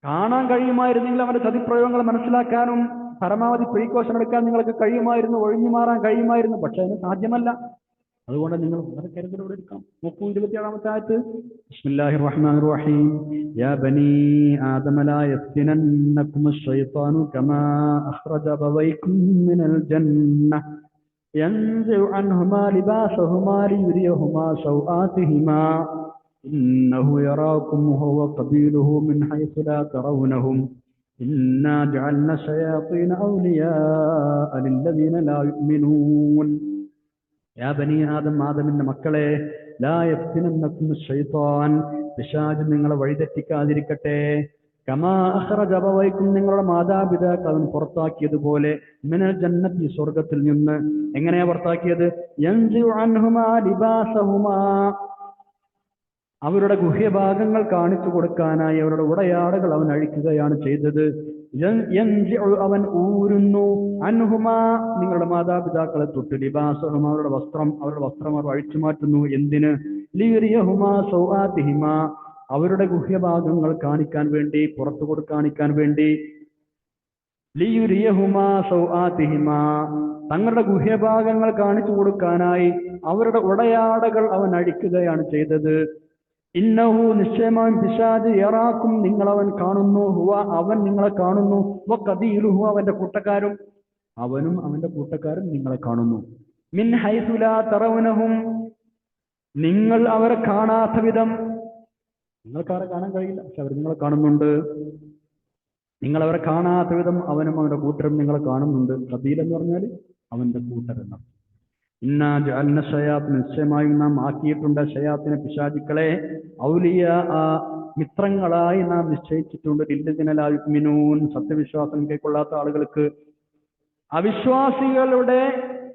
കാണാൻ കഴിയുമായിരുന്നെങ്കിൽ അവന്റെ ചതിപ്രയോഗങ്ങൾ മനസ്സിലാക്കാനും പരമാവധി പ്രീകോഷൻ എടുക്കാൻ നിങ്ങൾക്ക് കഴിയുമായിരുന്നു, ഒഴിഞ്ഞു മാറാൻ കഴിയുമായിരുന്നു. പക്ഷെ അതിന് സാധ്യമല്ല. അതുകൊണ്ട് നിങ്ങൾ വളരെ കരുതലോടെ എടുക്കാം. നോക്കൂ 27-ാമത്തെ ആയത്ത്. ബിസ്മില്ലാഹിർ റഹ്മാനിർ റഹീം. യാ ബനീ ആദമ ലാ യഫ്തിനന്നകുമുശ് ശൈത്വാനു കമാ അഖ്റജ അബവൈകും മിനൽ ജന്ന യൻസിഉ അൻഹുമാ ലിബാസഹുമാ ലിയുരിയഹുമാ സൗആതിഹിമാ ഇന്നഹു യറാകും ഹുവ ഖബീലുഹു മിൻ ഹൈസു ലാ തറൗനഹും ഇന്നാ ജഅൽന ശയാതീന ഔലിയാഅ ലില്ലദീന ലാ യുഅ്മിനൂൻ. യാ ബനീ ആദം, ആദമിന്റെ മക്കളെ, ലാ യഫ്തിനന്നകും ശൈത്വാൻ, പിശാച് നിങ്ങളെ വഴിതെറ്റിക്കാതിരിക്കട്ടെ. കമാ അഖ്റജ അബവൈകും, നിങ്ങളുടെ മാതാപിതാക്കൾ അവൻ പുറത്താക്കിയതുപോലെ, മിനൽ ജന്നത്തി, സ്വർഗത്തിൽ നിന്ന്. എങ്ങനെയാ പുറത്താക്കിയത്? യൻസിഉ അൻഹുമാ ലിബാസഹുമാ, അവരുടെ ഗുഹ്യഭാഗങ്ങൾ കാണിച്ചു കൊടുക്കാനായി അവരുടെ ഉടയാടകൾ അവൻ അഴിക്കുകയാണ് ചെയ്തത്. അവൻ ഊരുന്നു, അൻഹുമാ, നിങ്ങളുടെ മാതാപിതാക്കളെ തൊട്ട്, ലിബാസഹുമാ, അവരുടെ വസ്ത്രം അവർ അഴിച്ചു മാറ്റുന്നു. എന്തിന്? ലിയുരിയഹുമാ സൗആതിഹിമാ, അവരുടെ ഗുഹ്യഭാഗങ്ങൾ കാണിക്കാൻ വേണ്ടി, പുറത്തു കാണിക്കാൻ വേണ്ടി. ലിയുരിയഹുമാ സൗആതിഹിമാ, തങ്ങളുടെ ഗുഹ്യഭാഗങ്ങൾ കാണിച്ചു കൊടുക്കാനായി അവരുടെ ഉടയാടകൾ അവൻ അഴിക്കുകയാണ് ചെയ്തത്. ഇന്നഹു, നിശ്ചയമായും പിശാച്, യറാക്കും, നിങ്ങളവൻ കാണുന്നു, ഹുവ, അവൻ നിങ്ങളെ കാണുന്നു, വഖബീലുഹു, അവന്റെ കൂട്ടക്കാരും, അവനും അവന്റെ കൂട്ടക്കാരും നിങ്ങളെ കാണുന്നു. മിൻ ഹൈസു ലാ തറൗനഹും, നിങ്ങൾ അവരെ കാണാത്ത വിധം, നിങ്ങൾക്ക് അവരെ കാണാൻ കഴിയില്ല, പക്ഷെ അവർ നിങ്ങളെ കാണുന്നുണ്ട്. നിങ്ങൾ അവരെ കാണാത്ത വിധം അവനും അവന്റെ കൂട്ടരും നിങ്ങളെ കാണുന്നുണ്ട്. ഖബീൽ എന്ന് പറഞ്ഞാൽ അവന്റെ കൂട്ടരെന്ന. ഇന്നാ ജഅൽന ശയാത്തിന, നിശ്ചയമായും നാം ആക്കിയിട്ടുണ്ട് ശയാത്തിനെ, പിശാചുക്കളെ, ഔലിയ മിത്രങ്ങളായി നാം നിശ്ചയിച്ചിട്ടുണ്ട്. ലില്ലദീന ലാ യുഅ്മിനൂൻ, സത്യവിശ്വാസം കൈക്കൊള്ളാത്ത ആളുകൾക്ക്. അവിശ്വാസികളുടെ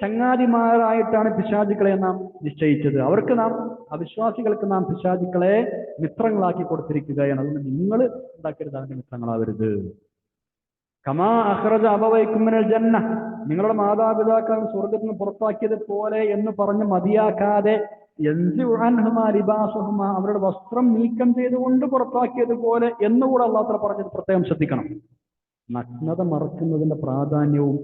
ചങ്ങാതിമാരായിട്ടാണ് പിശാചുക്കളെ നാം നിശ്ചയിച്ചത്. അവർക്ക് നാം, അവിശ്വാസികൾക്ക് നാം പിശാചുക്കളെ മിത്രങ്ങളാക്കി കൊടുത്തിരിക്കുകയാണ്. അതുകൊണ്ട് നിങ്ങൾ ഉണ്ടാക്കരുത്, അതിന്റെ മിത്രങ്ങളാവരുത്. കമാ അഖ്റജ അബവൈക്കും മിനൽ ജന്ന, നിങ്ങളുടെ മാതാപിതാക്കൾ സ്വർഗ്ഗത്തിൽ നിന്ന് പുറത്താക്കിയത് പോലെ എന്ന് പറഞ്ഞ് മതിയാക്കാതെ, യൻസിഉ അൻഹുമാ ലിബാസഹുമാ, അവരുടെ വസ്ത്രം നീക്കം ചെയ്തുകൊണ്ട് പുറത്താക്കിയതുപോലെ എന്നുകൂടെ അല്ലാഹു പറഞ്ഞത് പ്രത്യേകം ശ്രദ്ധിക്കണം. നഗ്നത മറക്കുന്നതിന്റെ പ്രാധാന്യവും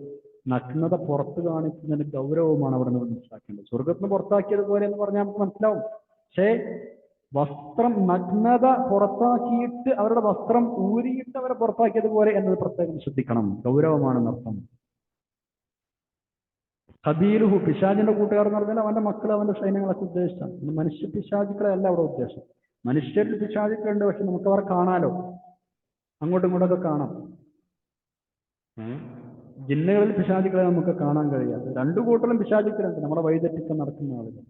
നഗ്നത പുറത്ത് കാണിക്കുന്നതിന്റെ ഗൗരവമാണ് അവിടെ നമ്മൾ മനസ്സിലാക്കേണ്ടത്. സ്വർഗത്തിന് പുറത്താക്കിയതുപോലെ എന്ന് പറഞ്ഞാൽ നമുക്ക് മനസ്സിലാവും. പക്ഷേ വസ്ത്രം, നഗ്നത പുറത്താക്കിയിട്ട് അവരുടെ വസ്ത്രം ഊരിയിട്ട് അവരെ പുറത്താക്കിയതുപോലെ എന്നത് പ്രത്യേകം ശ്രദ്ധിക്കണം, ഗൗരവമാണെന്നർത്ഥം. ഖബീലുഹു, പിശാചിന്റെ കൂട്ടുകാർ എന്ന് പറഞ്ഞാൽ അവന്റെ മക്കൾ, അവന്റെ സൈന്യങ്ങളൊക്കെ ഉദ്ദേശിച്ചാണ്. മനുഷ്യ പിശാചുക്കളെ അല്ല അവിടെ ഉദ്ദേശം. മനുഷ്യരിൽ പിശാചുക്കളുണ്ട്, പക്ഷെ നമുക്ക് അവരെ കാണാലോ, അങ്ങോട്ടും ഇങ്ങോട്ടൊക്കെ കാണാം. ജിന്നുകളിൽ പിശാചുക്കളെ നമുക്ക് കാണാൻ കഴിയാതെ, രണ്ടു കൂട്ടരും പിശാചുക്കളുണ്ട്, നമ്മുടെ വഴിതെറ്റിക്കാൻ നടക്കുന്ന ആളുകൾ.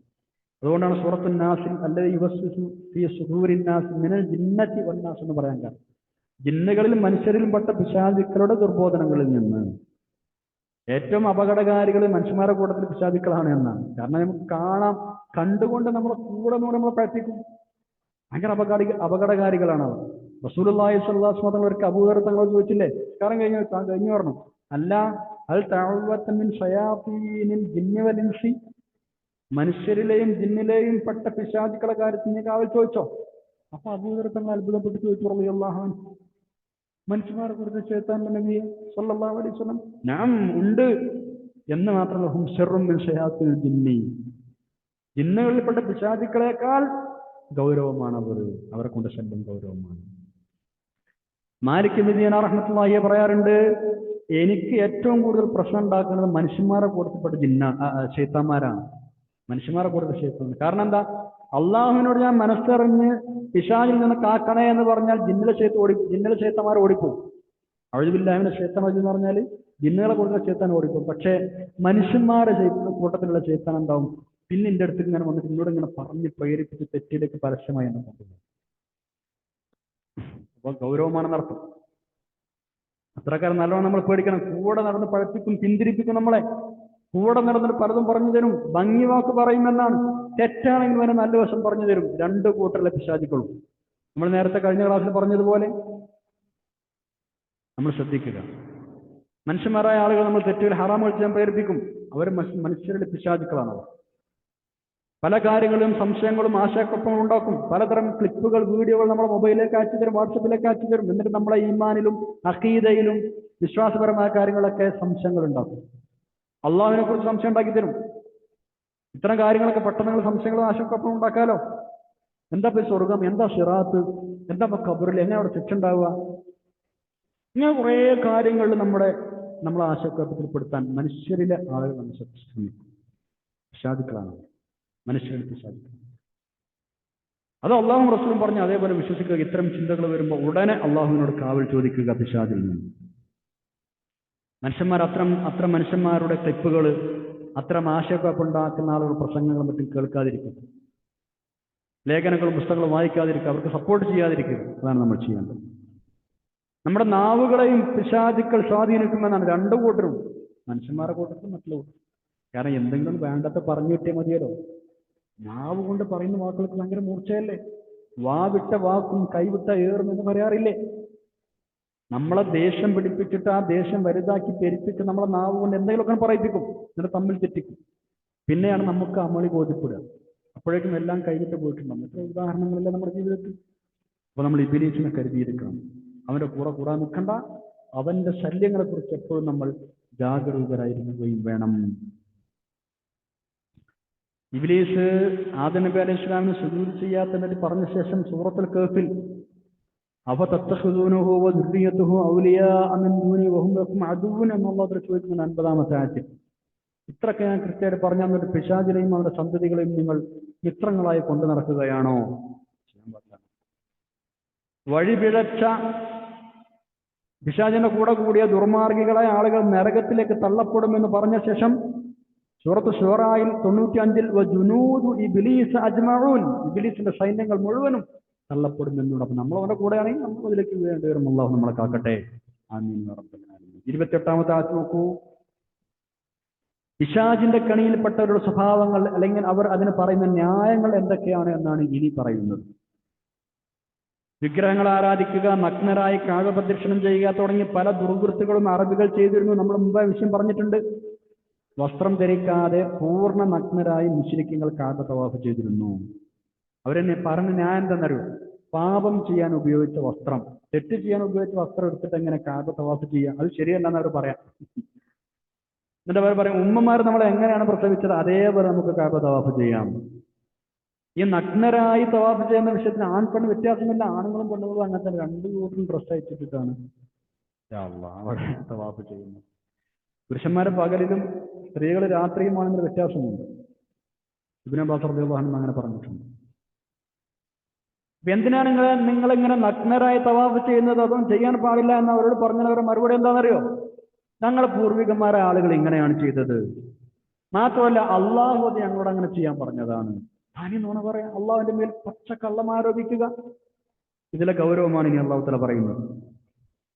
അതുകൊണ്ടാണ് സൂറത്തുൻ നാസിൽ അല്ലദീ യുവസ്വിസു ഫീ സുദൂരിൻ നാസ് മിനൽ ജിന്നത്തി വന്നാസ് എന്ന് പറയാൻ കാരണം, ജിന്നുകളിലും മനുഷ്യരിലും പെട്ട പിശാചുക്കളുടെ ദുർബോധനങ്ങളിൽ നിന്ന് ഏറ്റവും അപകടകാരികൾ മനുഷ്യന്മാരുടെ കൂട്ടത്തിൽ പിശാചുക്കളാണ് എന്നാണ്. കാരണം നമുക്ക് കാണാം, കണ്ടുകൊണ്ട് നമ്മളെ കൂടെ നമ്മളെ പ്രവർത്തിക്കും. ഭയങ്കര അപകടകാരികളാണ് അവർ. റസൂലുള്ളാഹി സ്വല്ലല്ലാഹു അലൈഹി വസല്ലം അവർക്ക് അബൂദർ തങ്ങൾ ചോദിച്ചില്ലേ, കാരണം കഴിഞ്ഞു പറഞ്ഞു, അല്ല അൽ തഅവ്വത മിൻ ശയാതീനിൽ ജിന്നി വൽ ഇൻസി, മനുഷ്യരിലെയും ജിന്നിലെയും പെട്ട പിശാചുക്കളെ കാര്യത്തിൽ നീ കാവൽ ചോദിച്ചോ? അപ്പൊ അബൂദർ തങ്ങൾ അത്ഭുതപ്പെട്ട് ചോദിച്ചു, റളിയല്ലാഹു അൻഹു, മനുഷ്യന്മാരെ കുറിച്ച് ശൈത്താൻ നബിയെ സ്വല്ലല്ലാഹു അലൈഹി വസല്ലം, ഞാൻ ഉണ്ട് എന്ന് മാത്രമല്ല, ഹും ശർറും മിൻ ശയാതീനിൽ ജിന്നി, ജിന്നുകളിൽപ്പെട്ട പിശാചുക്കളെക്കാൾ ഗൗരവമാണ് അവർ, അവരെ കൊണ്ട് ശല്യം ഗൗരവമാണ്. മാലിക് ഇബ്നു ദീനാർ റഹ്മത്തുള്ളാഹി പറയാറുണ്ട്, എനിക്ക് ഏറ്റവും കൂടുതൽ പ്രശ്നം ഉണ്ടാക്കുന്നത് മനുഷ്യന്മാരെ കൂട്ടത്തിൽപ്പെട്ട ശൈത്താന്മാരാണ്, മനുഷ്യന്മാരെ കൂട്ടത്തിൽ ശൈത്താൻ. കാരണം എന്താ? അള്ളാഹുവിനോട് ഞാൻ മനസ്സറിഞ്ഞ് പിശാചിൽ നിന്ന് കാക്കണേ എന്ന് പറഞ്ഞാൽ ജിന്നിലെ ശൈത്താന്മാർ ഓടിപ്പോവും. അഊദു ബില്ലാഹി മിനശ് ശൈത്താനിർ റജീം എന്ന് പറഞ്ഞാൽ ജിന്നുകളെ കൂട്ടത്തിലെ ശൈത്താൻ ഓടിപ്പോവും. പക്ഷേ മനുഷ്യന്മാരെ കൂട്ടത്തിലുള്ള ശൈത്താൻ എന്താവും? പിന്നെ എൻ്റെ അടുത്ത് ഇങ്ങനെ വന്നിട്ട് എന്നോട് ഇങ്ങനെ പറഞ്ഞ് പ്രേരിപ്പിച്ച് തെറ്റിലേക്ക് പരസ്യമായി എന്നെ കൊണ്ടുപോകും. അപ്പോൾ ഗൗരവമാണെന്നർത്ഥം. അത്രക്കാരൻ നല്ലോണം നമ്മൾ പേടിക്കണം. കൂടെ നടന്ന് പഴപ്പിക്കും, പിന്തിരിപ്പിക്കും, നമ്മളെ കൂടെ നടന്നിട്ട് പലതും പറഞ്ഞു തരും, ഭംഗി വാക്ക് പറയുമെന്നാണ്. തെറ്റാണെങ്കിൽ അവനെ നല്ല വശം പറഞ്ഞു തരും. രണ്ടു കൂട്ടരിലെ പിശാചുക്കളും നമ്മൾ നേരത്തെ കഴിഞ്ഞ ക്ലാസ്സിൽ പറഞ്ഞതുപോലെ നമ്മൾ ശ്രദ്ധിക്കുക. മനുഷ്യന്മാരായ ആളുകൾ നമ്മൾ തെറ്റുകൾ ഹറാമുകൾ ചെയ്യാൻ പ്രേരിപ്പിക്കും. അവർ മനുഷ്യരുടെ പിശാചുക്കളാണ്. അവർ പല കാര്യങ്ങളും സംശയങ്ങളും ആശയക്കുഴപ്പങ്ങളും ഉണ്ടാക്കും. പലതരം ക്ലിപ്പുകൾ, വീഡിയോകൾ നമ്മുടെ മൊബൈലിലേക്ക് അയച്ചു തരും, വാട്സപ്പിലേക്ക് അയച്ചു തരും. എന്നിട്ട് നമ്മളെ ഈമാനിലും അഖീദയിലും വിശ്വാസപരമായ കാര്യങ്ങളൊക്കെ സംശയങ്ങൾ ഉണ്ടാക്കും. അള്ളാഹുവിനെ കുറിച്ച് സംശയം ഉണ്ടാക്കി തരും. ഇത്തരം കാര്യങ്ങളൊക്കെ പെട്ടെന്ന് സംശയങ്ങളും ആശയക്കുഴപ്പവും ഉണ്ടാക്കാലോ. എന്താ ഇപ്പൊ സ്വർഗം, എന്താ സിറാത്ത്, എന്താ ഇപ്പൊ ഖബറിൽ, എങ്ങനെ അവിടെ ശിക്ഷ ഉണ്ടാവുക, ഇങ്ങനെ കുറേ കാര്യങ്ങളിൽ നമ്മളെ ആശയക്കുഴപ്പത്തിൽപ്പെടുത്താൻ മനുഷ്യരിലെ ആളുകൾ നമ്മൾ ശ്രമിക്കും. പിശാചുക്കളാണ് മനുഷ്യർക്ക് സാധിക്കും. അത് അള്ളാഹും റസൂലും പറഞ്ഞു. അതേപോലെ വിശ്വസിക്കുക. ഇത്തരം ചിന്തകൾ വരുമ്പോൾ ഉടനെ അള്ളാഹുവിനോട് കാവൽ ചോദിക്കുക പിശാചിൽ നിന്ന്. മനുഷ്യന്മാർ അത്തരം മനുഷ്യന്മാരുടെ ക്ലിപ്പുകൾ, അത്തരം ആശയക്കുഴപ്പമുണ്ടാക്കുന്ന ആളുകൾ പ്രസംഗങ്ങളും മറ്റും കേൾക്കാതിരിക്കും, ലേഖനങ്ങളും പുസ്തകങ്ങളും വായിക്കാതിരിക്കുക, അവർക്ക് സപ്പോർട്ട് ചെയ്യാതിരിക്കുക. അതാണ് നമ്മൾ ചെയ്യേണ്ടത്. നമ്മുടെ നാവുകളെയും പിശാചുക്കൾ സ്വാധീനിക്കുമെന്നാണ് രണ്ടു കൂട്ടരും, മനുഷ്യന്മാരുടെ കൂട്ടത്തിൽ മറ്റുള്ള കൂട്ടരും. കാരണം എന്തെങ്കിലും വേണ്ടത്തെ പറഞ്ഞു കിട്ടിയാൽ മതിയല്ലോ. നാവ് കൊണ്ട് പറയുന്ന വാക്കുകൾക്ക് ഭയങ്കര മൂർച്ചയല്ലേ. വാവിട്ട വാക്കും കൈവിട്ട ഏറും എന്ന് പറയാറില്ലേ? നമ്മളെ ദേഷ്യം പിടിപ്പിച്ചിട്ട് ആ ദേഷ്യം വലുതാക്കി പെരുപ്പിച്ച് നമ്മളെ നാവ് കൊണ്ട് എന്തെങ്കിലുമൊക്കെ പറയിപ്പിക്കും, എന്നിട്ട് തമ്മിൽ തെറ്റിക്കും. പിന്നെയാണ് നമുക്ക് അമളി ബോധ്യപ്പെടുക. അപ്പോഴേക്കും എല്ലാം കൈവിട്ട് പോയിട്ടുണ്ടാകും. എത്ര ഉദാഹരണങ്ങളില്ല നമ്മുടെ ജീവിതത്തിൽ. അപ്പൊ നമ്മൾ ഇബ്ലീസിനെ കരുതിയിരിക്കണം. അവന്റെ കൂടാൻ നിൽക്കണ്ട. അവന്റെ ശല്യങ്ങളെ കുറിച്ച് എപ്പോഴും നമ്മൾ ജാഗരൂകരായിരിക്കുകയും വേണം. ഇബ്ലീസ് ആദം നബി അലൈഹി ഇസ്ലാമിന് സുജൂദ് ചെയ്യാത്തതിനെ പറഞ്ഞ ശേഷം സൂറത്തുൽ കഹ്ഫിൽ അഫതത്തഖുദൂനഹു വദുർരിയതുഹു ഔലിയാഅ മിൻ ദൂനി വഹും ലക്കും അദുവ്വൻ എന്നുള്ളത് ചോദിക്കുന്ന 50-ാമത്തെ ആയത്തിൽ ഇത്രയൊക്കെ ഞാൻ കൃത്യമായിട്ട് പറഞ്ഞു തന്നിട്ട് പിശാചിനെയും അവരുടെ സന്തതികളെയും നിങ്ങൾ ചിത്രങ്ങളായി കൊണ്ടു നടക്കുകയാണോ? ചെയ്യാൻ പാടില്ല. വഴിപിഴച്ച പിശാചിന്റെ കൂടെ കൂടിയ ദുർമാർഗികളായ ആളുകൾ നരകത്തിലേക്ക് തള്ളപ്പെടുമെന്ന് പറഞ്ഞ ശേഷം സൂറത്ത് ശൂറായിൽ 95 വജുനൂദു ഇബ്ലീസ് അജ്മഊൻ, ഇബ്ലീസിന്റെ സൈന്യങ്ങൾ മുഴുവനും തള്ളപ്പെടുമെന്നുണ്ട്. അപ്പൊ നമ്മൾ അവരുടെ കൂടെയാണെങ്കിൽ നമ്മൾ അതിലേക്ക് വേണ്ടി വരും. അല്ലാഹു നമ്മളെ കാക്കട്ടെ. ആമീൻ യാ റബ്ബൽ ആലമീൻ. 28ാമത്തെ ആയത്ത് നോക്കൂ. പിശാചിന്റെ കണിയിൽപ്പെട്ടവരുടെ സ്വഭാവങ്ങൾ അല്ലെങ്കിൽ അവർ അതിന് പറയുന്ന ന്യായങ്ങൾ എന്തൊക്കെയാണ് എന്നാണ് ഇനി പറയുന്നത്. വിഗ്രഹങ്ങൾ ആരാധിക്കുക, നഗ്നരായി കാഴ്ച പ്രദക്ഷിണം ചെയ്യുക തുടങ്ങി പല ദുർവൃത്തികളും അറബികൾ ചെയ്തിരുന്നു. നമ്മൾ മുമ്പ് വിഷയം പറഞ്ഞിട്ടുണ്ട്. വസ്ത്രം ധരിക്കാതെ പൂർണ്ണ നഗ്നരായി മുശ്രിക്കുകൾ കാഴ്ച തവാഫ് ചെയ്തിരുന്നു. അവരെന്നെ പറഞ്ഞ ന്യായം എന്താണെന്നറിയോ? പാപം ചെയ്യാൻ ഉപയോഗിച്ച വസ്ത്രം, തെറ്റ് ചെയ്യാൻ ഉപയോഗിച്ച വസ്ത്രം എടുത്തിട്ട് എങ്ങനെ കാഴ്ച തവാഫ് ചെയ്യുക? അത് ശരിയല്ലെന്ന് അവർ പറയാം. എന്നിട്ട് അവർ പറയും, ഉമ്മമാർ നമ്മളെ എങ്ങനെയാണ് പ്രസവിച്ചത് അതേപോലെ നമുക്ക് കാഴ്ച തവാഫ് ചെയ്യാം. ഈ നഗ്നരായി തവാഫ് ചെയ്യുന്ന വിഷയത്തിന് ആൺ പെണ്ണ് വ്യത്യാസമില്ല. ആണുങ്ങളും പെണ്ണുങ്ങളും അങ്ങനെ തന്നെ 2 കൂട്ടം ഡ്രസ്സ് അയച്ചിട്ടാണ് അവിടെ തവാഫ് ചെയ്യുന്നത്. പുരുഷന്മാരെ പകലിലും സ്ത്രീകൾ രാത്രിയുമാണെന്നൊരു വ്യത്യാസമുണ്ട്. ഇബ്നു അബ്ബാസ് റളിയല്ലാഹു അൻഹു അങ്ങനെ പറഞ്ഞിട്ടുണ്ട്. എന്തിനാണ് നിങ്ങളിങ്ങനെ നഗ്നരായി തവാഫ് ചെയ്യുന്നത്? അതും ചെയ്യാൻ പാടില്ല എന്ന് അവരോട് പറഞ്ഞവരുടെ മറുപടി എന്താണെന്നറിയോ? ഞങ്ങളുടെ പൂർവികന്മാരെ ആളുകൾ ഇങ്ങനെയാണ് ചെയ്തത്. മാത്രമല്ല അള്ളാഹു അത് ഞങ്ങളോട് അങ്ങനെ ചെയ്യാൻ പറഞ്ഞതാണ്. ആനി നോണ പറയാം, അള്ളാഹുവിന്റെ മേൽ പച്ചക്കള്ളം ആരോപിക്കുക. ഇതിലെ ഗൗരവമാണ് ഇനി അള്ളാഹു തആല പറയുന്നത്.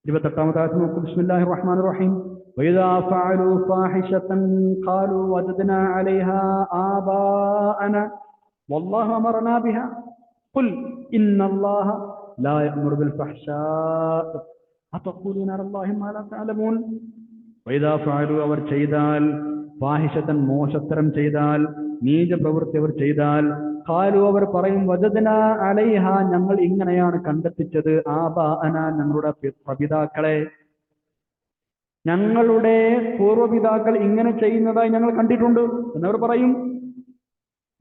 28ാമത്തെ ആയത്ത് നോക്കൂ. ബിസ്മില്ലാഹിർ റഹ്മാനിർ റഹീം. വഇദാ ഫഅലൂ ഫാഹിശതൻ ഖാലൂ വജദ്നാ അലൈഹാ ആബാഅന വല്ലാഹു അമറനാ ബിഹാ ഖുൽ ഇന്നല്ലാഹ ലാ യഅ്മുറു ബിൽ ഫഹ്ശാഇ അതഖൂലൂന അലല്ലാഹി മാ ലാ തഅലമൂൻ. വഇദാ ഫഅലൂ അവർ ചെയ്താൽ, ഫാഹിശതൻ മോശത്തരം ചെയ്താൽ, നീച പ്രവൃത്തി അവർ ചെയ്താൽ, ഖാലു അവർ പറയും, വജദ്നാ അലൈഹ ഞങ്ങൾ ഇങ്ങനെയാണ് കണ്ടെത്തിച്ചത്, ആബാഅന ഞങ്ങളുടെ പ്രപിതാക്കളെ, ഞങ്ങളുടെ പൂർവ്വപിതാക്കൾ ഇങ്ങനെ ചെയ്യുന്നതായി ഞങ്ങൾ കണ്ടിട്ടുണ്ട് എന്നവർ പറയും.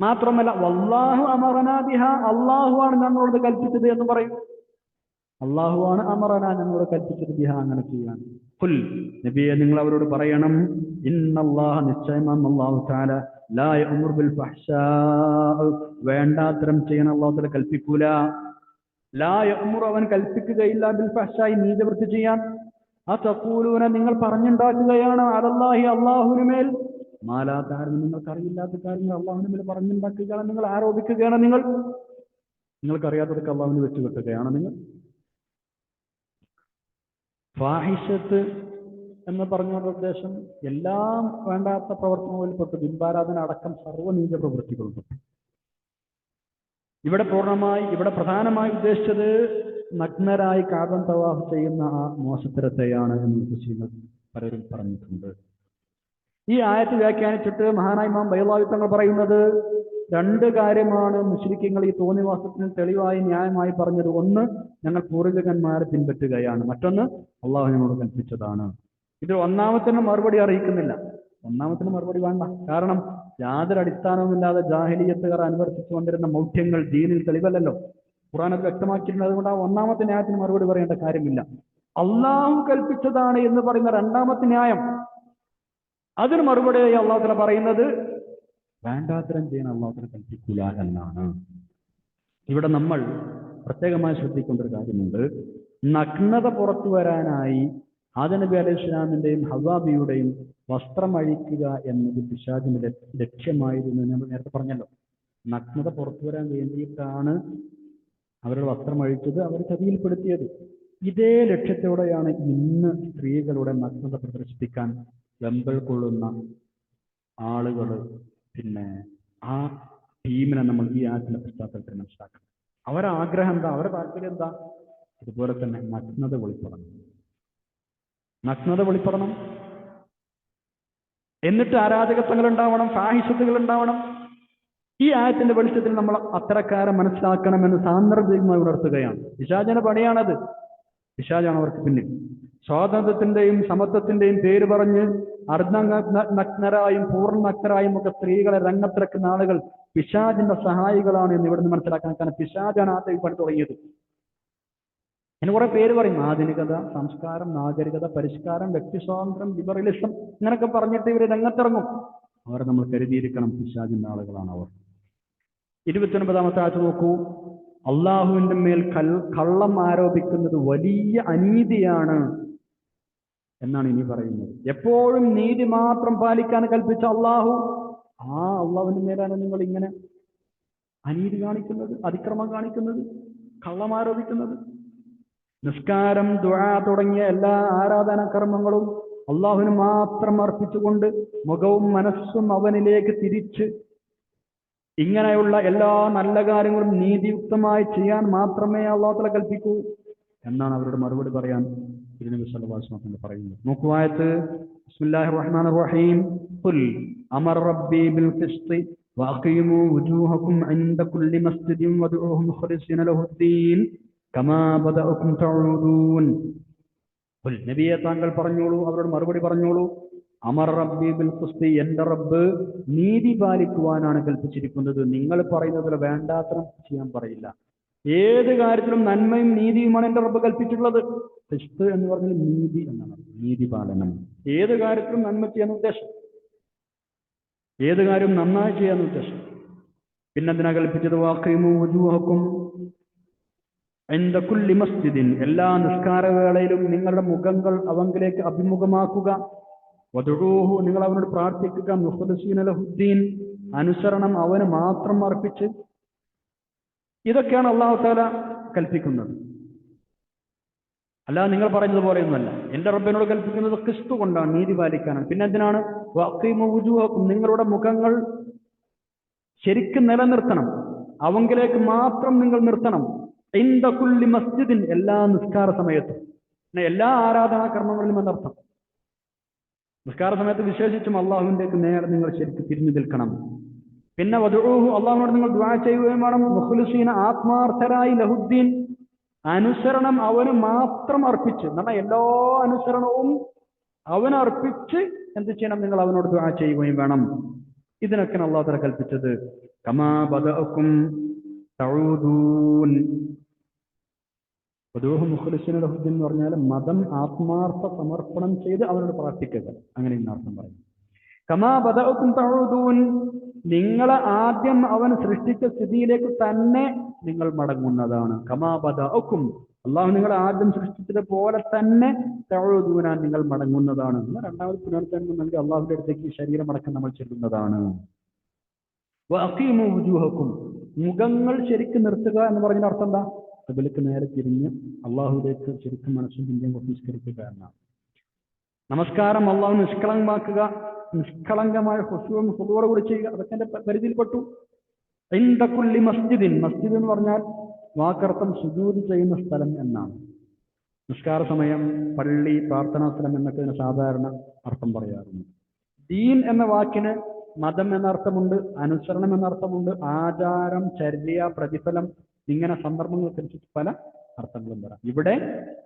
മാത്രമല്ല വല്ലാഹു അമറനാ ബിഹ അള്ളാഹുവാണ് ഞങ്ങളോട് കൽപ്പിച്ചത് എന്ന് പറയും. അള്ളാഹുവാണ് അമറന ഞങ്ങളോട് കൽപ്പിച്ചത് ബിഹ അങ്ങനെ ചെയ്യാൻ. ഖുൽ നബിയെ നിങ്ങൾ അവരോട് പറയണം, ഇന്നല്ലാഹ നിശ്ചയമാം അല്ലാഹു തആല ലാ യഅ്മുറു ബിൽ ഫഹ്ശാ വേണ്ടാത്തരം ചെയ്യാൻ അല്ലാഹു തആല കൽപ്പിക്കൂല. ലാ യഅ്മുറു അവൻ കൽപ്പിക്കുകയില്ല ബിൽ ഫഹ്ശായി നീചവൃത്തി ചെയ്യാൻ. അതഖൂലൂന നിങ്ങൾ പറഞ്ഞുണ്ടാക്കുകയാണ് അലല്ലാഹി അല്ലാഹുവിന് മേൽ മാ ലാ തഅലമൂൻ നിങ്ങൾക്കറിയില്ലാത്ത കാര്യങ്ങൾ അല്ലാഹുവിന് മേൽ പറഞ്ഞുണ്ടാക്കുകയാണ്, നിങ്ങൾ ആരോപിക്കുകയാണ്. നിങ്ങൾക്കറിയാത്തതൊക്കെ അല്ലാഹുവിന് വെച്ച് കെട്ടുകയാണ് നിങ്ങൾ. ഫാഹിഷത്ത് എന്ന് പറഞ്ഞുകൊണ്ട് ഉദ്ദേശം എല്ലാം വേണ്ടാത്ത പ്രവർത്തനങ്ങളിൽപ്പെട്ട് ബിംബാരാധന അടക്കം സർവ്വനീച പ്രവൃത്തികളുണ്ട്. ഇവിടെ പ്രധാനമായി ഉദ്ദേശിച്ചത് നഗ്നരായി കാബൻ തവാഫ് ചെയ്യുന്ന ആ മോശത്തരത്തെയാണ് എന്ന് മുഫസ്സിറുകൾ പലരും പറഞ്ഞിട്ടുണ്ട്. ഈ ആയത്ത് വ്യാഖ്യാനിച്ചിട്ട് മഹാനായ ഇമാം ബൈളാവി തങ്ങൾ പറയുന്നത് 2 കാര്യമാണ് മുശ്രിക്കുകൾ ഈ തോന്നിവാസത്തിന് തെളിവായി ന്യായമായി പറഞ്ഞത്. ഒന്ന്, ഞങ്ങൾ പൂർവികന്മാരെ പിൻപറ്റുകയാണ്. മറ്റൊന്ന്, അള്ളാഹു ഞങ്ങളോട് കൽപ്പിച്ചതാണ്. ഇത് ഒന്നാമത്തിന് മറുപടി അറിയിക്കുന്നില്ല. ഒന്നാമത്തിന് മറുപടി വേണ്ട. കാരണം യാതൊരു അടിസ്ഥാനവുമില്ലാതെ ജാഹിലിയത്തുകാർ അനുവർത്തിച്ചു കൊണ്ടിരുന്ന മൗഢ്യങ്ങൾ ദീനിൽ തെളിവല്ലല്ലോ. ഖുർആൻ അത് വ്യക്തമാക്കിയിട്ടുണ്ട്. അതുകൊണ്ട് ആ ഒന്നാമത്തെ ന്യായത്തിന് മറുപടി പറയേണ്ട കാര്യമില്ല. അള്ളാഹു കൽപ്പിച്ചതാണ് എന്ന് പറയുന്ന 2ാമത്തെ ന്യായം, അതിന് മറുപടിയായി അള്ളാഹു തആല പറയുന്നത് വേണ്ടാത്തരം ചെയ്യാൻ അള്ളാഹു തആല കൽപ്പിക്കില്ല എന്നാണ്. ഇവിടെ നമ്മൾ പ്രത്യേകമായി ശ്രദ്ധിക്കേണ്ട ഒരു കാര്യമുണ്ട്. നഗ്നത പുറത്തു വരാനായി ആദം നബി അലൈഹി സ്വലാമിന്റെയും ഹവ്വാബിയുടെയും വസ്ത്രം അഴിക്കുക എന്നത് പിശാചിന്റെ ലക്ഷ്യമായിരുന്നു. നമ്മൾ നേരത്തെ പറഞ്ഞല്ലോ, നഗ്നത പുറത്തു വരാൻ വേണ്ടിയിട്ടാണ് അവരുടെ വസ്ത്രം അഴിച്ചത്, അവർ ചതിയിൽപ്പെടുത്തിയത്. ഇതേ ലക്ഷ്യത്തോടെയാണ് ഇന്ന് സ്ത്രീകളുടെ നഗ്നത പ്രദർശിപ്പിക്കാൻ വെമ്പൽ കൊള്ളുന്ന ആളുകൾ, പിന്നെ ആ ടീമിനെ നമ്മൾ ഈ ആയത്തിന്റെ പശ്ചാത്തലത്തിൽ മനസ്സിലാക്കണം. അവരുടെ ആഗ്രഹം എന്താ? അവരുടെ താല്പര്യം എന്താ? ഇതുപോലെ തന്നെ നഗ്നത വെളിപ്പെടണം. എന്നിട്ട് അരാജകത്വങ്ങൾ ഉണ്ടാവണം, ഫാഹിഷത്തുകൾ ഉണ്ടാവണം. ഈ ആയത്തിന്റെ വെളിച്ചത്തിൽ നമ്മൾ അത്തരക്കാരെ മനസ്സിലാക്കണമെന്ന് സാന്ദർഭികമായി ഉണർത്തുകയാണ്. പിശാചിന്റെ പണിയാണത്. പിശാചാണ് അവർക്ക് പിന്നിൽ. സ്വാതന്ത്ര്യത്തിന്റെയും സമത്വത്തിന്റെയും പേര് പറഞ്ഞ് അർദ്ധനഗ്നരായും പൂർണ്ണനഗ്നരായും ഒക്കെ സ്ത്രീകളെ രംഗത്തിറക്കുന്ന ആളുകൾ പിശാചിന്റെ സഹായികളാണ് എന്ന് ഇവിടുന്ന് മനസ്സിലാക്കാൻ. കാരണം പിശാചാണ് ആദ്യം പണി തുടങ്ങിയത്. അതിന് കുറെ പേര് പറയും: ആധുനികത, സംസ്കാരം, നാഗരികത, പരിഷ്കാരം, വ്യക്തി സ്വാതന്ത്ര്യം, ലിബറലിസം, ഇങ്ങനൊക്കെ പറഞ്ഞിട്ട് ഇവര് രംഗത്തിറങ്ങും. അവരെ നമ്മൾ കരുതിയിരിക്കണം, പിശാചിന്റെ ആളുകളാണ് അവർ. 29-ാമത്തെ ആഴ്ച നോക്കൂ. അള്ളാഹുവിന്റെ മേൽ കള്ളം ആരോപിക്കുന്നത് വലിയ അനീതിയാണ് എന്നാണ് ഇനി പറയുന്നത്. എപ്പോഴും നീതി മാത്രം പാലിക്കാൻ കൽപ്പിച്ച അള്ളാഹു, അള്ളാഹുവിന്റെ മേലാണ് നിങ്ങൾ ഇങ്ങനെ അനീതി കാണിക്കുന്നത്, അതിക്രമം കാണിക്കുന്നത്, കള്ളം ആരോപിക്കുന്നത്. നിസ്കാരം, ദുആ തുടങ്ങിയ എല്ലാ ആരാധനാ കർമ്മങ്ങളും അള്ളാഹുവിന് മാത്രം അർപ്പിച്ചുകൊണ്ട് മുഖവും മനസ്സും അവനിലേക്ക് തിരിച്ച് ഇങ്ങനെയുള്ള എല്ലാ നല്ല കാര്യങ്ങളും നീതിയുക്തമായി ചെയ്യാൻ മാത്രമേ അള്ളാഹു തആല കൽപ്പിക്കൂ എന്നാണ് അവരുടെ മറുപടി പറയാൻ തിരുനബി സല്ലല്ലാഹു അലൈഹി വസല്ലം പറയുന്നത്. നോക്കൂ ആയത്ത്. ബിസ്മില്ലാഹിർ റഹ്മാനിർ റഹീം. ഖുൽ അമർ റബ്ബി ബിൽ ഖിസ്തി വഅഖീമു വുജൂഹകും ഇൻദ കുല്ലി മസ്ജിദിൻ വദ്ഉഹു മുഖ്ലിസീന ലഹുദ്ദീൻ കമാ ബദഅകും തഊദൂൻ. ഖുൽ നബിയെ താങ്കൾ പറഞ്ഞോളൂ, അവരോട് മറുപടി പറഞ്ഞോളൂ. അമർ റബ്ബി ബിൽ ഖിസ്തി, എന്റെ റബ്ബ് നീതി പാലിക്കുവാനാണ് കൽപ്പിച്ചിരിക്കുന്നത്. നിങ്ങൾ പറയുന്നതിൽ വേണ്ടാത്തരം ചെയ്യാൻ പറയില്ല. ഏത് കാര്യത്തിലും നന്മയും നീതിയുമാണ് എന്റെ റബ്ബ് കൽപ്പിച്ചിട്ടുള്ളത്. ഖിസ്ത് എന്ന് പറഞ്ഞാൽ നീതി എന്നാണ്, നീതി പാലനം. ഏത് കാര്യത്തിലും നന്മ ചെയ്യാൻ ഉദ്ദേശം, ഏത് കാര്യവും നന്നായി ചെയ്യാൻ ഉദ്ദേശം. പിന്നെന്തിനാ കൽപ്പിച്ചത്? വഖീമു വുജൂഹകും ഇൻദ കുല്ലി മസ്ജിദിൻ, എല്ലാ നിസ്കാരവേളയിലും നിങ്ങളുടെ മുഖങ്ങൾ അവങ്കിലേക്ക് അഭിമുഖമാക്കുക. വദുഊഹു, നിങ്ങൾ അവനോട് പ്രാർത്ഥിക്കുക. മുഖ്ലിസീന ലഹുദ്ദീൻ, അനുസരണം അവന് മാത്രം അർപ്പിച്ച്. ഇതൊക്കെയാണ് അല്ലാഹു തആല കൽപ്പിക്കുന്നത്. അല്ലാതെ നിങ്ങൾ പറയുന്നത് പോലെയൊന്നുമല്ല. എന്റെ റബ്ബിനോട് കൽപ്പിക്കുന്നത് ഖിസ്തു കൊണ്ടാണ്, നീതി പാലിക്കാനാണ്. പിന്നെ എന്തിനാണ്? വഖീമു വുജൂഹകും, നിങ്ങളുടെ മുഖങ്ങൾ ശരിക്കും നിലനിർത്തണം, അവങ്കിലേക്ക് മാത്രം നിങ്ങൾ നിർത്തണം. ഇൻദ കുല്ലി മസ്ജിദിൻ, എല്ലാ നിസ്കാര സമയത്തും, എല്ലാ ആരാധനാ കർമ്മങ്ങളിലും എന്നർത്ഥം. നിസ്കാര സമയത്ത് വിശേഷിച്ചും അള്ളാഹുവിൻ്റെക്ക് നേരെ നിങ്ങൾ ശരിക്കും തിരിഞ്ഞു നിൽക്കണം. പിന്നെ വദുഊഹു, അള്ളാഹുവിനോട് നിങ്ങൾ ദുആ ചെയ്യുകയും വേണം. മുഖ്ലിസീന, ആത്മാർത്ഥരായി, ലഹുദ്ദീൻ, അനുസരണം അവന് മാത്രം അർപ്പിച്ച്. എന്നാൽ എല്ലാ അനുസരണവും അവനർപ്പിച്ച് എന്ത് ചെയ്യണം? നിങ്ങൾ അവനോട് ദുആ ചെയ്യുകയും വേണം. ഇതിനൊക്കെയാണ് അള്ളാഹു തആല കൽപ്പിച്ചത്. കമാ ബദഅകും തഊദൂൻ. വദൂഹു മുഖ്ലിസീന ലഹുദ്ദീൻ എന്ന് പറഞ്ഞാൽ മതം ആത്മാർത്ഥ സമർപ്പണം ചെയ്ത് അവനോട് പ്രാർത്ഥിക്കുക, അങ്ങനെ അർത്ഥം പറയും. കമാ ബദഅകും തഊദൂൻ, നിങ്ങളെ ആദ്യം അവൻ സൃഷ്ടിച്ച സ്ഥിതിയിലേക്ക് തന്നെ നിങ്ങൾ മടങ്ങുന്നതാണ്. കമാ ബദഅകും, അള്ളാഹു നിങ്ങളെ ആദ്യം സൃഷ്ടിച്ചത് പോലെ തന്നെ തഊദൂന, നിങ്ങൾ മടങ്ങുന്നതാണ്. രണ്ടാമത് പുനർജന്മം നൽകി അള്ളാഹുവിന്റെ അടുത്തേക്ക് ശരീരമടക്കം നമ്മൾ ചെല്ലുന്നതാണ്. വഅഖീമു വുജൂഹകും, മുഖങ്ങൾ ശരിക്കും നിർത്തുക എന്ന് പറഞ്ഞ അർത്ഥം എന്താ? ഖിബലക്ക് നേരെ തിരിഞ്ഞ് അള്ളാഹുവിലേക്ക് ശരിക്കും മനസ്സും ചിന്തയും കൊണ്ട് നിസ്കരിക്കുക എന്നാണ്. നമസ്കാരം അള്ളാഹു നിഷ്കളങ്കമാക്കുക, നിഷ്കളങ്കമായ ഹുശൂഉം ഖുദൂഉം കൂടി ചെയ്യുക, അതൊക്കെ എന്റെ പരിധിയിൽപ്പെട്ടു. ഇൻദ കുല്ലി മസ്ജിദിൻ, മസ്ജിദ് എന്ന് പറഞ്ഞാൽ വാക്കർത്ഥം സുജൂദ് ചെയ്യുന്ന സ്ഥലം എന്നാണ്. നിസ്കാര സമയം, പള്ളി, പ്രാർത്ഥനാ സ്ഥലം എന്നൊക്കെ ഇതിന് സാധാരണ അർത്ഥം പറയാറുണ്ട്. ദീൻ എന്ന വാക്കിന് മതം എന്നർത്ഥമുണ്ട്, അനുസരണം എന്നർത്ഥമുണ്ട്, ആചാരം, ചര്യ, പ്രതിഫലം, ഇങ്ങനെ സന്ദർഭങ്ങൾക്കനുസരിച്ച് പല അർത്ഥങ്ങളും വരാം. ഇവിടെ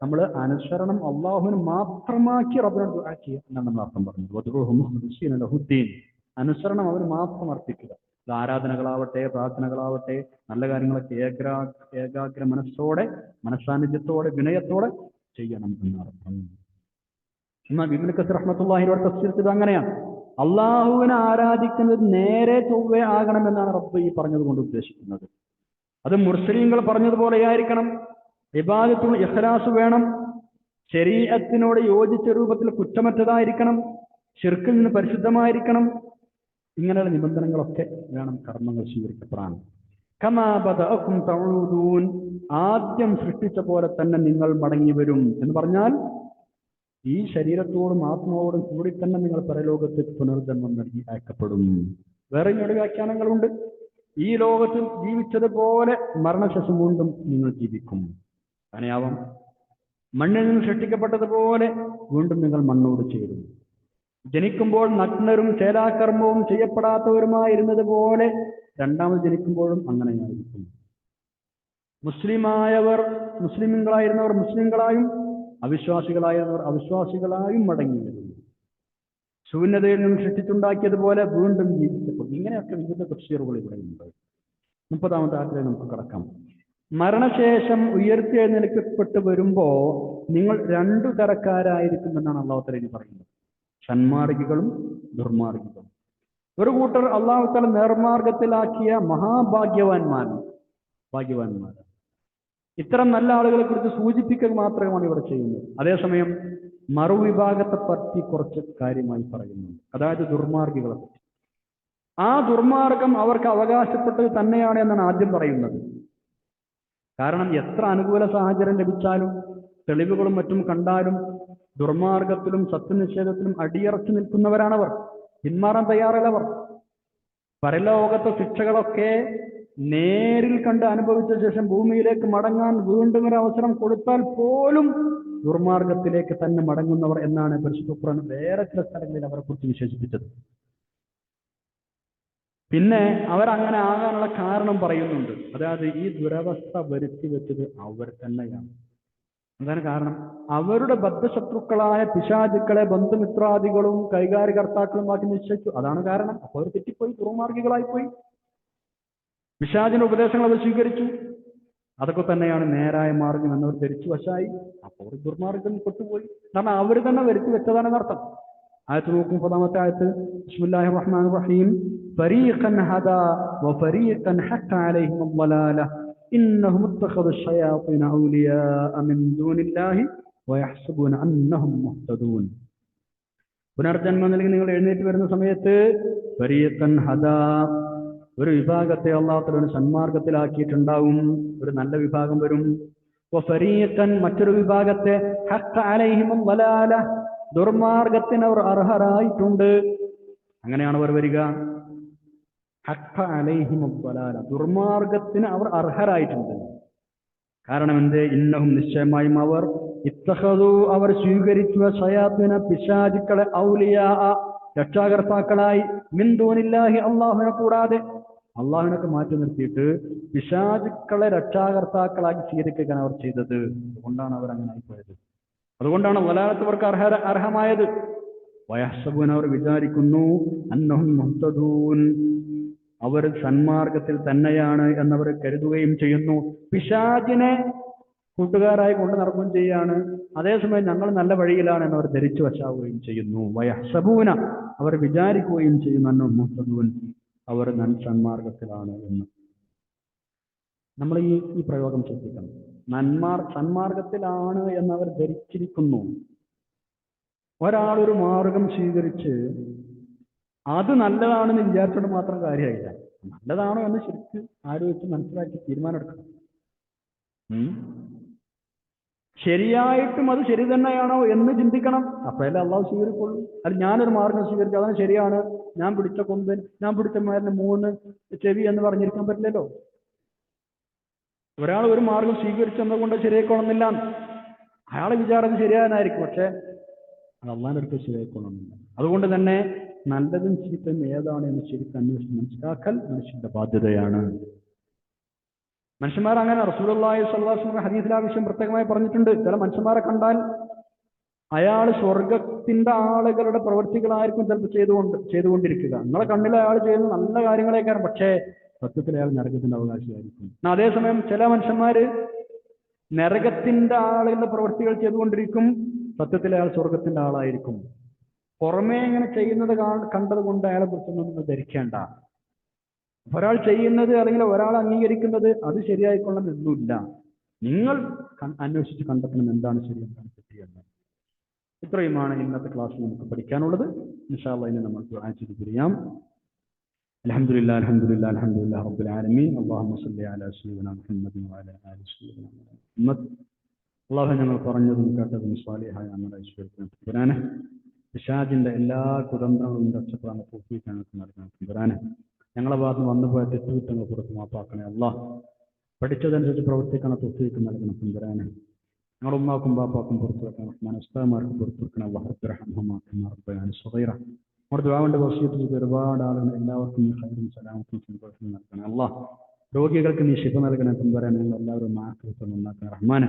നമ്മൾ അനുസരണം അള്ളാഹുവിന് മാത്രമാക്കി റബ്ബിനോട് ദുആ ചെയ്യുക എന്നാണ് നമ്മൾ അർത്ഥം പറഞ്ഞത്. വദൂഹു മുഖ്ലിസീന ലഹുദ്ദീൻ, അനുസരണം അവന് മാത്രം അർപ്പിക്കുക. ഇത് ആരാധനകളാവട്ടെ, പ്രാർത്ഥനകളാവട്ടെ, നല്ല കാര്യങ്ങളൊക്കെ ഏകാഗ്ര മനസ്സോടെ, മനസ്സാന്നിധ്യത്തോടെ, വിനയത്തോടെ ചെയ്യണം എന്നർത്ഥം. എന്നാൽ ഇബ്നു കസീർ റഹ്മത്തുള്ളാഹി അലൈഹി തഫ്സീർ ചെയ്തത് അങ്ങനെയാണ്. അള്ളാഹുവിനെ ആരാധിക്കുന്നത് നേരെ ചൊവ്വേ ആകണമെന്നാണ് റബ്ബ് ഈ പറഞ്ഞത് കൊണ്ട് ഉദ്ദേശിക്കുന്നത്. അത് മുർസലീങ്ങൾ പറഞ്ഞതുപോലെയായിരിക്കണം. ഇബാദത്തുൽ ഇഖ്ലാസ് വേണം, ശരീഅത്തിനോട് യോജിച്ച രൂപത്തിൽ കുറ്റമറ്റതായിരിക്കണം, ശിർക്കിൽ നിന്ന് പരിശുദ്ധമായിരിക്കണം. ഇങ്ങനെയുള്ള നിബന്ധനകളൊക്കെ വേണം കർമ്മങ്ങൾ സ്വീകരിക്കപ്പെടാൻ. കമാ ബദഅകും തഊദൂൻ, ആദ്യം സൃഷ്ടിച്ച പോലെ തന്നെ നിങ്ങൾ മടങ്ങി വരും എന്ന് പറഞ്ഞാൽ ഈ ശരീരത്തോടും ആത്മാവോടും കൂടി തന്നെ നിങ്ങൾ പരലോകത്ത് പുനർജന്മം നൽകി അയക്കപ്പെടും. വേറെ ഇങ്ങോട്ട് വ്യാഖ്യാനങ്ങളുണ്ട്. ഈ ലോകത്തിൽ ജീവിച്ചതുപോലെ മരണശേഷം വീണ്ടും നിങ്ങൾ ജീവിക്കും. അങ്ങനെയാവാം. മണ്ണിൽ നിന്ന് സൃഷ്ടിക്കപ്പെട്ടതുപോലെ വീണ്ടും നിങ്ങൾ മണ്ണോട് ചേരും. ജനിക്കുമ്പോൾ നഗ്നരും ചേലാകർമ്മവും ചെയ്യപ്പെടാത്തവരുമായിരുന്നത് പോലെ രണ്ടാമത് ജനിക്കുമ്പോഴും അങ്ങനെയായിരിക്കും. മുസ്ലിങ്ങളായിരുന്നവർ മുസ്ലിങ്ങളായും അവിശ്വാസികളായിരുന്നവർ അവിശ്വാസികളായും മടങ്ങി വരും. ശൂന്യതയിൽ നിന്ന് സൃഷ്ടിച്ചുണ്ടാക്കിയതുപോലെ വീണ്ടും ജീവിക്കപ്പെടും. ഇങ്ങനെയൊക്കെ വിവിധ തഫ്സീറുകൾ ഇവിടെ ഉണ്ട്. 30-ാമത്തെ ആയത്തിലേക്ക് നമുക്ക് കടക്കാം. മരണശേഷം ഉയർത്തെഴുന്നേൽക്കപ്പെട്ട് വരുമ്പോ നിങ്ങൾ രണ്ടു തരക്കാരായിരിക്കും എന്നാണ് അല്ലാഹു തആല പറയുന്നത്. സന്മാർഗികളും ദുർമാർഗികളും. ഒരു കൂട്ടർ അള്ളാഹു തആല നേർമാർഗത്തിലാക്കിയ ഭാഗ്യവാന്മാർ. ഇത്തരം നല്ല ആളുകളെ കുറിച്ച് സൂചിപ്പിക്കുക മാത്രമാണ് ഇവിടെ ചെയ്യുന്നത്. അതേസമയം മറുവിഭാഗത്തെ പറ്റി കുറച്ച് കാര്യമായി പറയുന്നു, അതായത് ദുർമാർഗികളെ പറ്റി. ആ ദുർമാർഗം അവർക്ക് അവകാശപ്പെട്ടത് തന്നെയാണ് എന്നാണ് ആദ്യം പറയുന്നത്. കാരണം എത്ര അനുകൂല സാഹചര്യം ലഭിച്ചാലും തെളിവുകളും മറ്റും കണ്ടാലും ദുർമാർഗത്തിലും സത്യനിഷേധത്തിലും അടിയറച്ചു നിൽക്കുന്നവരാണവർ. പിന്മാറാൻ തയ്യാറല്ലവർ. പരലോകത്തെ ശിക്ഷകളൊക്കെ നേരിൽ കണ്ട് അനുഭവിച്ച ശേഷം ഭൂമിയിലേക്ക് മടങ്ങാൻ വീണ്ടും ഒരു അവസരം കൊടുത്താൽ പോലും ദുർമാർഗത്തിലേക്ക് തന്നെ മടങ്ങുന്നവർ എന്നാണ് പരിശുദ്ധ ഖുർആൻ വേറെ ചില സ്ഥലങ്ങളിൽ അവരെ കുറിച്ച് വിശേഷിപ്പിച്ചത്. പിന്നെ അവരങ്ങനെ ആകാനുള്ള കാരണം പറയുന്നുണ്ട്. അതായത് ഈ ദുരവസ്ഥ വരുത്തി വെച്ചത് അവർ തന്നെയാണ്. എന്താണ് കാരണം? അവരുടെ ബദ്ധശത്രുക്കളായ പിശാചുക്കളെ ബന്ധുമിത്രാദികളും കൈകാര്യകർത്താക്കളും ആക്കി നിശ്ചയിച്ചു. അതാണ് കാരണം. അപ്പോൾ അവർ തെറ്റിപ്പോയി, ദുർമാർഗികളായിപ്പോയി. പിശാചിന്റെ ഉപദേശങ്ങൾ അവർ സ്വീകരിച്ചു. അതൊക്കെ തന്നെയാണ് നേരായ മാർഗം എന്നവർ ധരിച്ചു വശായി. അപ്പോൾ ദുർമാർഗം പെട്ടുപോയി. കാരണം അവർ തന്നെ വരുത്തി വെച്ചതാണെന്ന് അർത്ഥം. ആയത്ത് നോക്കും, 10-ാമത്തെ ആയത്ത്. ബിസ്മില്ലാഹിർ റഹ്മാനിർ റഹീം. ഫരീഖൻ ഹദാ വഫരീഖൻ ഹഖ അലൈഹിം അദ്ദലാല ഇന്നഹും ഇത്തഖദു ശയാത്തീന ഔലിയാഅ മിൻ ദൂനില്ലാഹി വയഹ്സബൂന അന്നഹും മുഹ്തദൂൻ. പുനർജന്മം നൽകി നിങ്ങൾ എഴുന്നേറ്റ് വരുന്ന സമയത്ത് ഫരീഖൻ ഹദാ, ഒരു വിഭാഗത്തെ അല്ലാഹു തആല സന്മാർഗത്തിലാക്കിയിട്ടുണ്ടാവും. ഒരു നല്ല വിഭാഗം വരും. വഫരീഖൻ, മറ്റൊരു വിഭാഗത്തെ ഹഖ അലൈഹിം അദ്ദലാല, ദുർമാർഗത്തിന് അവർ അർഹരായിട്ടുണ്ട്. അങ്ങനെയാണ് അവർ വരിക. ഹഖ അലൈഹിം അദ്ദലാല, ദുർമാർഗത്തിന് അവർ അർഹരായിട്ടുണ്ട്. കാരണം എന്ത്? ഇന്നഹും, നിശ്ചയമായും അവർ, ഇത്തഖദു, അവർ സ്വീകരിച്ചു, ശയാത്തീന, പിശാചുക്കളെ, ഔലിയാ, രക്ഷാകർത്താക്കളായി, മിൻ ദൂനില്ലാഹി, അല്ലാഹുവിനെ കൂടാതെ, അള്ളാഹുവിനൊക്കെ മാറ്റി നിർത്തിയിട്ട് പിശാചുക്കളെ രക്ഷാകർത്താക്കളാക്കി സ്വീകരിക്കുകയാണ് അവർ ചെയ്തത്. അതുകൊണ്ടാണ് അവർ അങ്ങനെ ആയിപ്പോയത്. അതുകൊണ്ടാണ് വലാലത്ത് അവർക്ക് അർഹമായത്. വയഹ്സബൂൻ, അവർ വിചാരിക്കുന്നു, അന്നഹും മുഹ്തദൂൻ, അവർ സന്മാർഗത്തിൽ തന്നെയാണ് എന്നവർ കരുതുകയും ചെയ്യുന്നു. പിശാചിനെ കൂട്ടുകാരായി കൊണ്ട് നടക്കുകയും ചെയ്യാണ്. അതേസമയം ഞങ്ങൾ നല്ല വഴിയിലാണ് എന്നവർ ധരിച്ചു വശാവുകയും ചെയ്യുന്നു. വയഹ്സബൂന, അവർ വിചാരിക്കുകയും ചെയ്യുന്നു, അന്നഹും മുഹ്തദൂൻ, അവർ സന്മാർഗത്തിലാണ് എന്ന്. നമ്മൾ ഈ പ്രയോഗം ശ്രദ്ധിക്കണം. സന്മാർഗത്തിലാണ് എന്നവർ ധരിച്ചിരിക്കുന്നു. ഒരാളൊരു മാർഗം സ്വീകരിച്ച് അത് നല്ലതാണെന്ന് വിചാരിച്ചോണ്ട് മാത്രം കാര്യമായില്ല. നല്ലതാണോ എന്ന് ശരിക്ക് ആലോചിച്ച് മനസ്സിലാക്കി തീരുമാനമെടുക്കണം. ശരിയായിട്ടും അത് ശരി തന്നെയാണോ എന്ന് ചിന്തിക്കണം. അപ്പോഴല്ലേ അള്ളാഹു സ്വീകരിക്കുള്ളൂ. അത് ഞാനൊരു മാർഗം സ്വീകരിച്ചു അതാണ് ശരിയാണ്, ഞാൻ പിടിച്ച കൊമ്പൻ, ഞാൻ പിടിച്ച മരന് 3 ചെവി എന്ന് പറഞ്ഞിരിക്കാൻ പറ്റില്ലല്ലോ. ഒരാൾ ഒരു മാർഗം സ്വീകരിച്ചെന്നുകൊണ്ട് ശരിയായിക്കോണമെന്നില്ല. അയാളെ വിചാരം ശരിയാനായിരിക്കും, പക്ഷെ അത് അള്ളാഹിന്റെ അടുത്ത് ശരിയായിക്കോണമെന്നില്ല. അതുകൊണ്ട് തന്നെ നല്ലതും ചീത്തയും ഏതാണ് എന്ന് ശരിക്കും അന്വേഷിച്ച് മനസ്സിലാക്കൽ മനുഷ്യന്റെ ബാധ്യതയാണ്. മനുഷ്യന്മാർ അങ്ങനെ റസൂലുള്ളാഹി സ്വല്ലല്ലാഹു അലൈഹി വസല്ലം ഹദീസിൽ ആ വിഷയം പ്രത്യേകമായി പറഞ്ഞിട്ടുണ്ട്. ചില മനുഷ്യന്മാരെ കണ്ടാൽ അയാൾ സ്വർഗത്തിന്റെ ആളുകളുടെ പ്രവൃത്തികളായിരിക്കും ചിലപ്പോൾ ചെയ്തുകൊണ്ടിരിക്കുക. നിങ്ങളെ കണ്ണിൽ അയാൾ ചെയ്യുന്ന നല്ല കാര്യങ്ങളേക്കാരം, പക്ഷേ സത്യത്തിൽ അയാൾ നരകത്തിന്റെ അവകാശിയായിരിക്കും. അതേസമയം ചില മനുഷ്യന്മാര് നരകത്തിന്റെ ആളുകളുടെ പ്രവൃത്തികൾ ചെയ്തുകൊണ്ടിരിക്കും, സത്യത്തിൽ അയാൾ സ്വർഗത്തിന്റെ ആളായിരിക്കും. പുറമേ ഇങ്ങനെ ചെയ്യുന്നത് കണ്ടത് കൊണ്ട് അയാളെ കുറിച്ചൊന്നും നിങ്ങൾ ധരിക്കേണ്ട. ഒരാൾ ചെയ്യുന്നത് അല്ലെങ്കിൽ ഒരാൾ അംഗീകരിക്കുന്നത് അത് ശരിയായിക്കൊള്ളണം എന്നില്ല. നിങ്ങൾ അന്വേഷിച്ച് കണ്ടെത്തണം എന്താണ് ശരി, എന്താണ് തെറ്റിയെന്ന്. ഇത്രയുമാണ് ഇന്നത്തെ ക്ലാസ്സിൽ നമുക്ക് പഠിക്കാനുള്ളത്. ഇൻഷാ അല്ലാഹ് ഇനി നമ്മൾ ദുആ ചെയ്ത് പിരിയാം. അൽഹംദുലില്ലാഹി അൽഹംദുലില്ലാഹി അൽഹംദുലില്ലാഹി റബ്ബിൽ ആലമീൻ. അല്ലാഹുമ്മ സ്വല്ലി അലാ സയ്യിദിനാ മുഹമ്മദിൻ വഅലാ ആലി സയ്യിദിനാ മുഹമ്മദ്. അല്ലാഹു ഞങ്ങൾ പറഞ്ഞതും കേട്ടതും സ്വാലിഹായ അമലായി സ്വീകരിക്കണം തമ്പുരാനെ. പിശാചിന്റെ എല്ലാ കുതന്ത്രങ്ങളും രക്ഷപ്പെടാൻ പൂർത്തിക്കാൻ നൽകണം തമ്പുരാനെ. ഞങ്ങളെ ഭാഗത്ത് വന്നുപോയ തെറ്റുകുറ്റങ്ങൾ പുറത്ത് മാപ്പാക്കണേ അല്ലാഹ്. പഠിച്ചതനുസരിച്ച് പ്രവർത്തിക്കണം പൂർത്തിക്ക് നൽകണം തമ്പുരാനെ. ഞങ്ങളുടെ ഉമ്മാക്കും ബാപ്പാക്കും പുറത്തു വെക്കണം, ഉസ്താദുമാർക്ക് പുറത്തു വെക്കണം. നമ്മുടെ ദുആന്റെ വസിയത്ത് ചെയ്ത് ഒരുപാട് ആളുകൾ എല്ലാവർക്കും നീ ഖൈറും സലാമത്തും സന്തോഷവും നൽകണം അല്ലാഹ്. രോഗികൾക്ക് നീ ശിഫ നൽകണം തമ്പുരാനെ. ഞങ്ങൾ എല്ലാവരും ആഫിയത്ത് നന്നാക്കണം റഹ്മാനെ.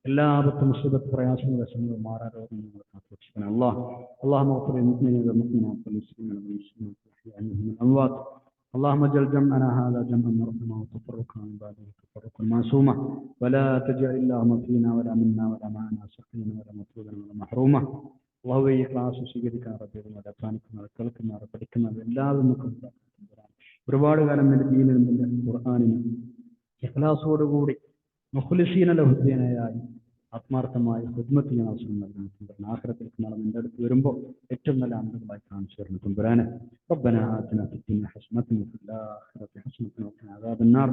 എല്ലാ ആപത്തും മുസീബത്ത് പ്രയാസങ്ങളും വിഷമങ്ങളും മാറാ രോഗങ്ങൾ സൂക്ഷിക്കണം അല്ലാഹ്. اللهم اغفر للمؤمنين والمؤمنات والمسلمين والمسلمات والأحياء منهم والأموات. اللهم اجعل جمعنا هذا جمعا مرحوما وتفرقنا من بعده تفرقا معصوما ولا تجعل اللهم فينا ولا منا ولا معنا سقينا ولا مطرودا ولا محروما അള്ളാഹുവേ ഈ ക്ലാസ് സ്വീകരിക്കാൻ റബ്ബിക്കുന്നത് അധ്വാനിക്കുന്നത് കേൾക്കുന്നത് പഠിക്കുന്നത് എല്ലാവരും ഒരുപാട് കാലം നിന്റെ ദീനിനും നിന്റെ ഖുർആനിനും ഇഖ്ലാസോടുകൂടി മുഖ്ലിസീന ലഹുദ്ദീനയായി ആത്മാർത്ഥമായി ഖിദ്മത്ത് ചെയ്യാൻ അവസരം നൽകുന്നു. ആഖിറത്തിലേക്ക് നാളെ നിന്റെ അടുത്ത് വരുമ്പോൾ ഏറ്റവും നല്ല അമലുകളായി കാണിച്ചു തരുന്നു തമ്പുരാനെ. ربنا آتنا في الدنيا حسنة وفي الآخرة حسنة وقنا عذاب النار.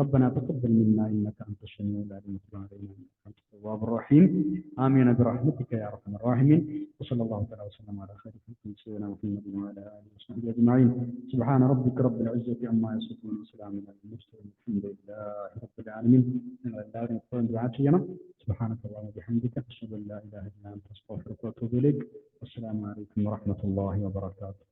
ربنا تقبل منا إنك أنت السميع العليم وتب علينا إنك أنت التواب الرحيم. آمين برحمتك يا أرحم الراحمين. وصلى الله تعالى وسلم على خير خلق سيدنا محمد وعلى آله وصحبه أجمعين. سبحان ربك رب العزة عما يصفون وسلام على المرسلين والحمد لله رب العالمين. سبحانك اللهم وبحمدك أشهد أن لا إله إلا أنت أستغفرك وأتوب إليك. والسلام عليكم ورحمة الله وبركاته.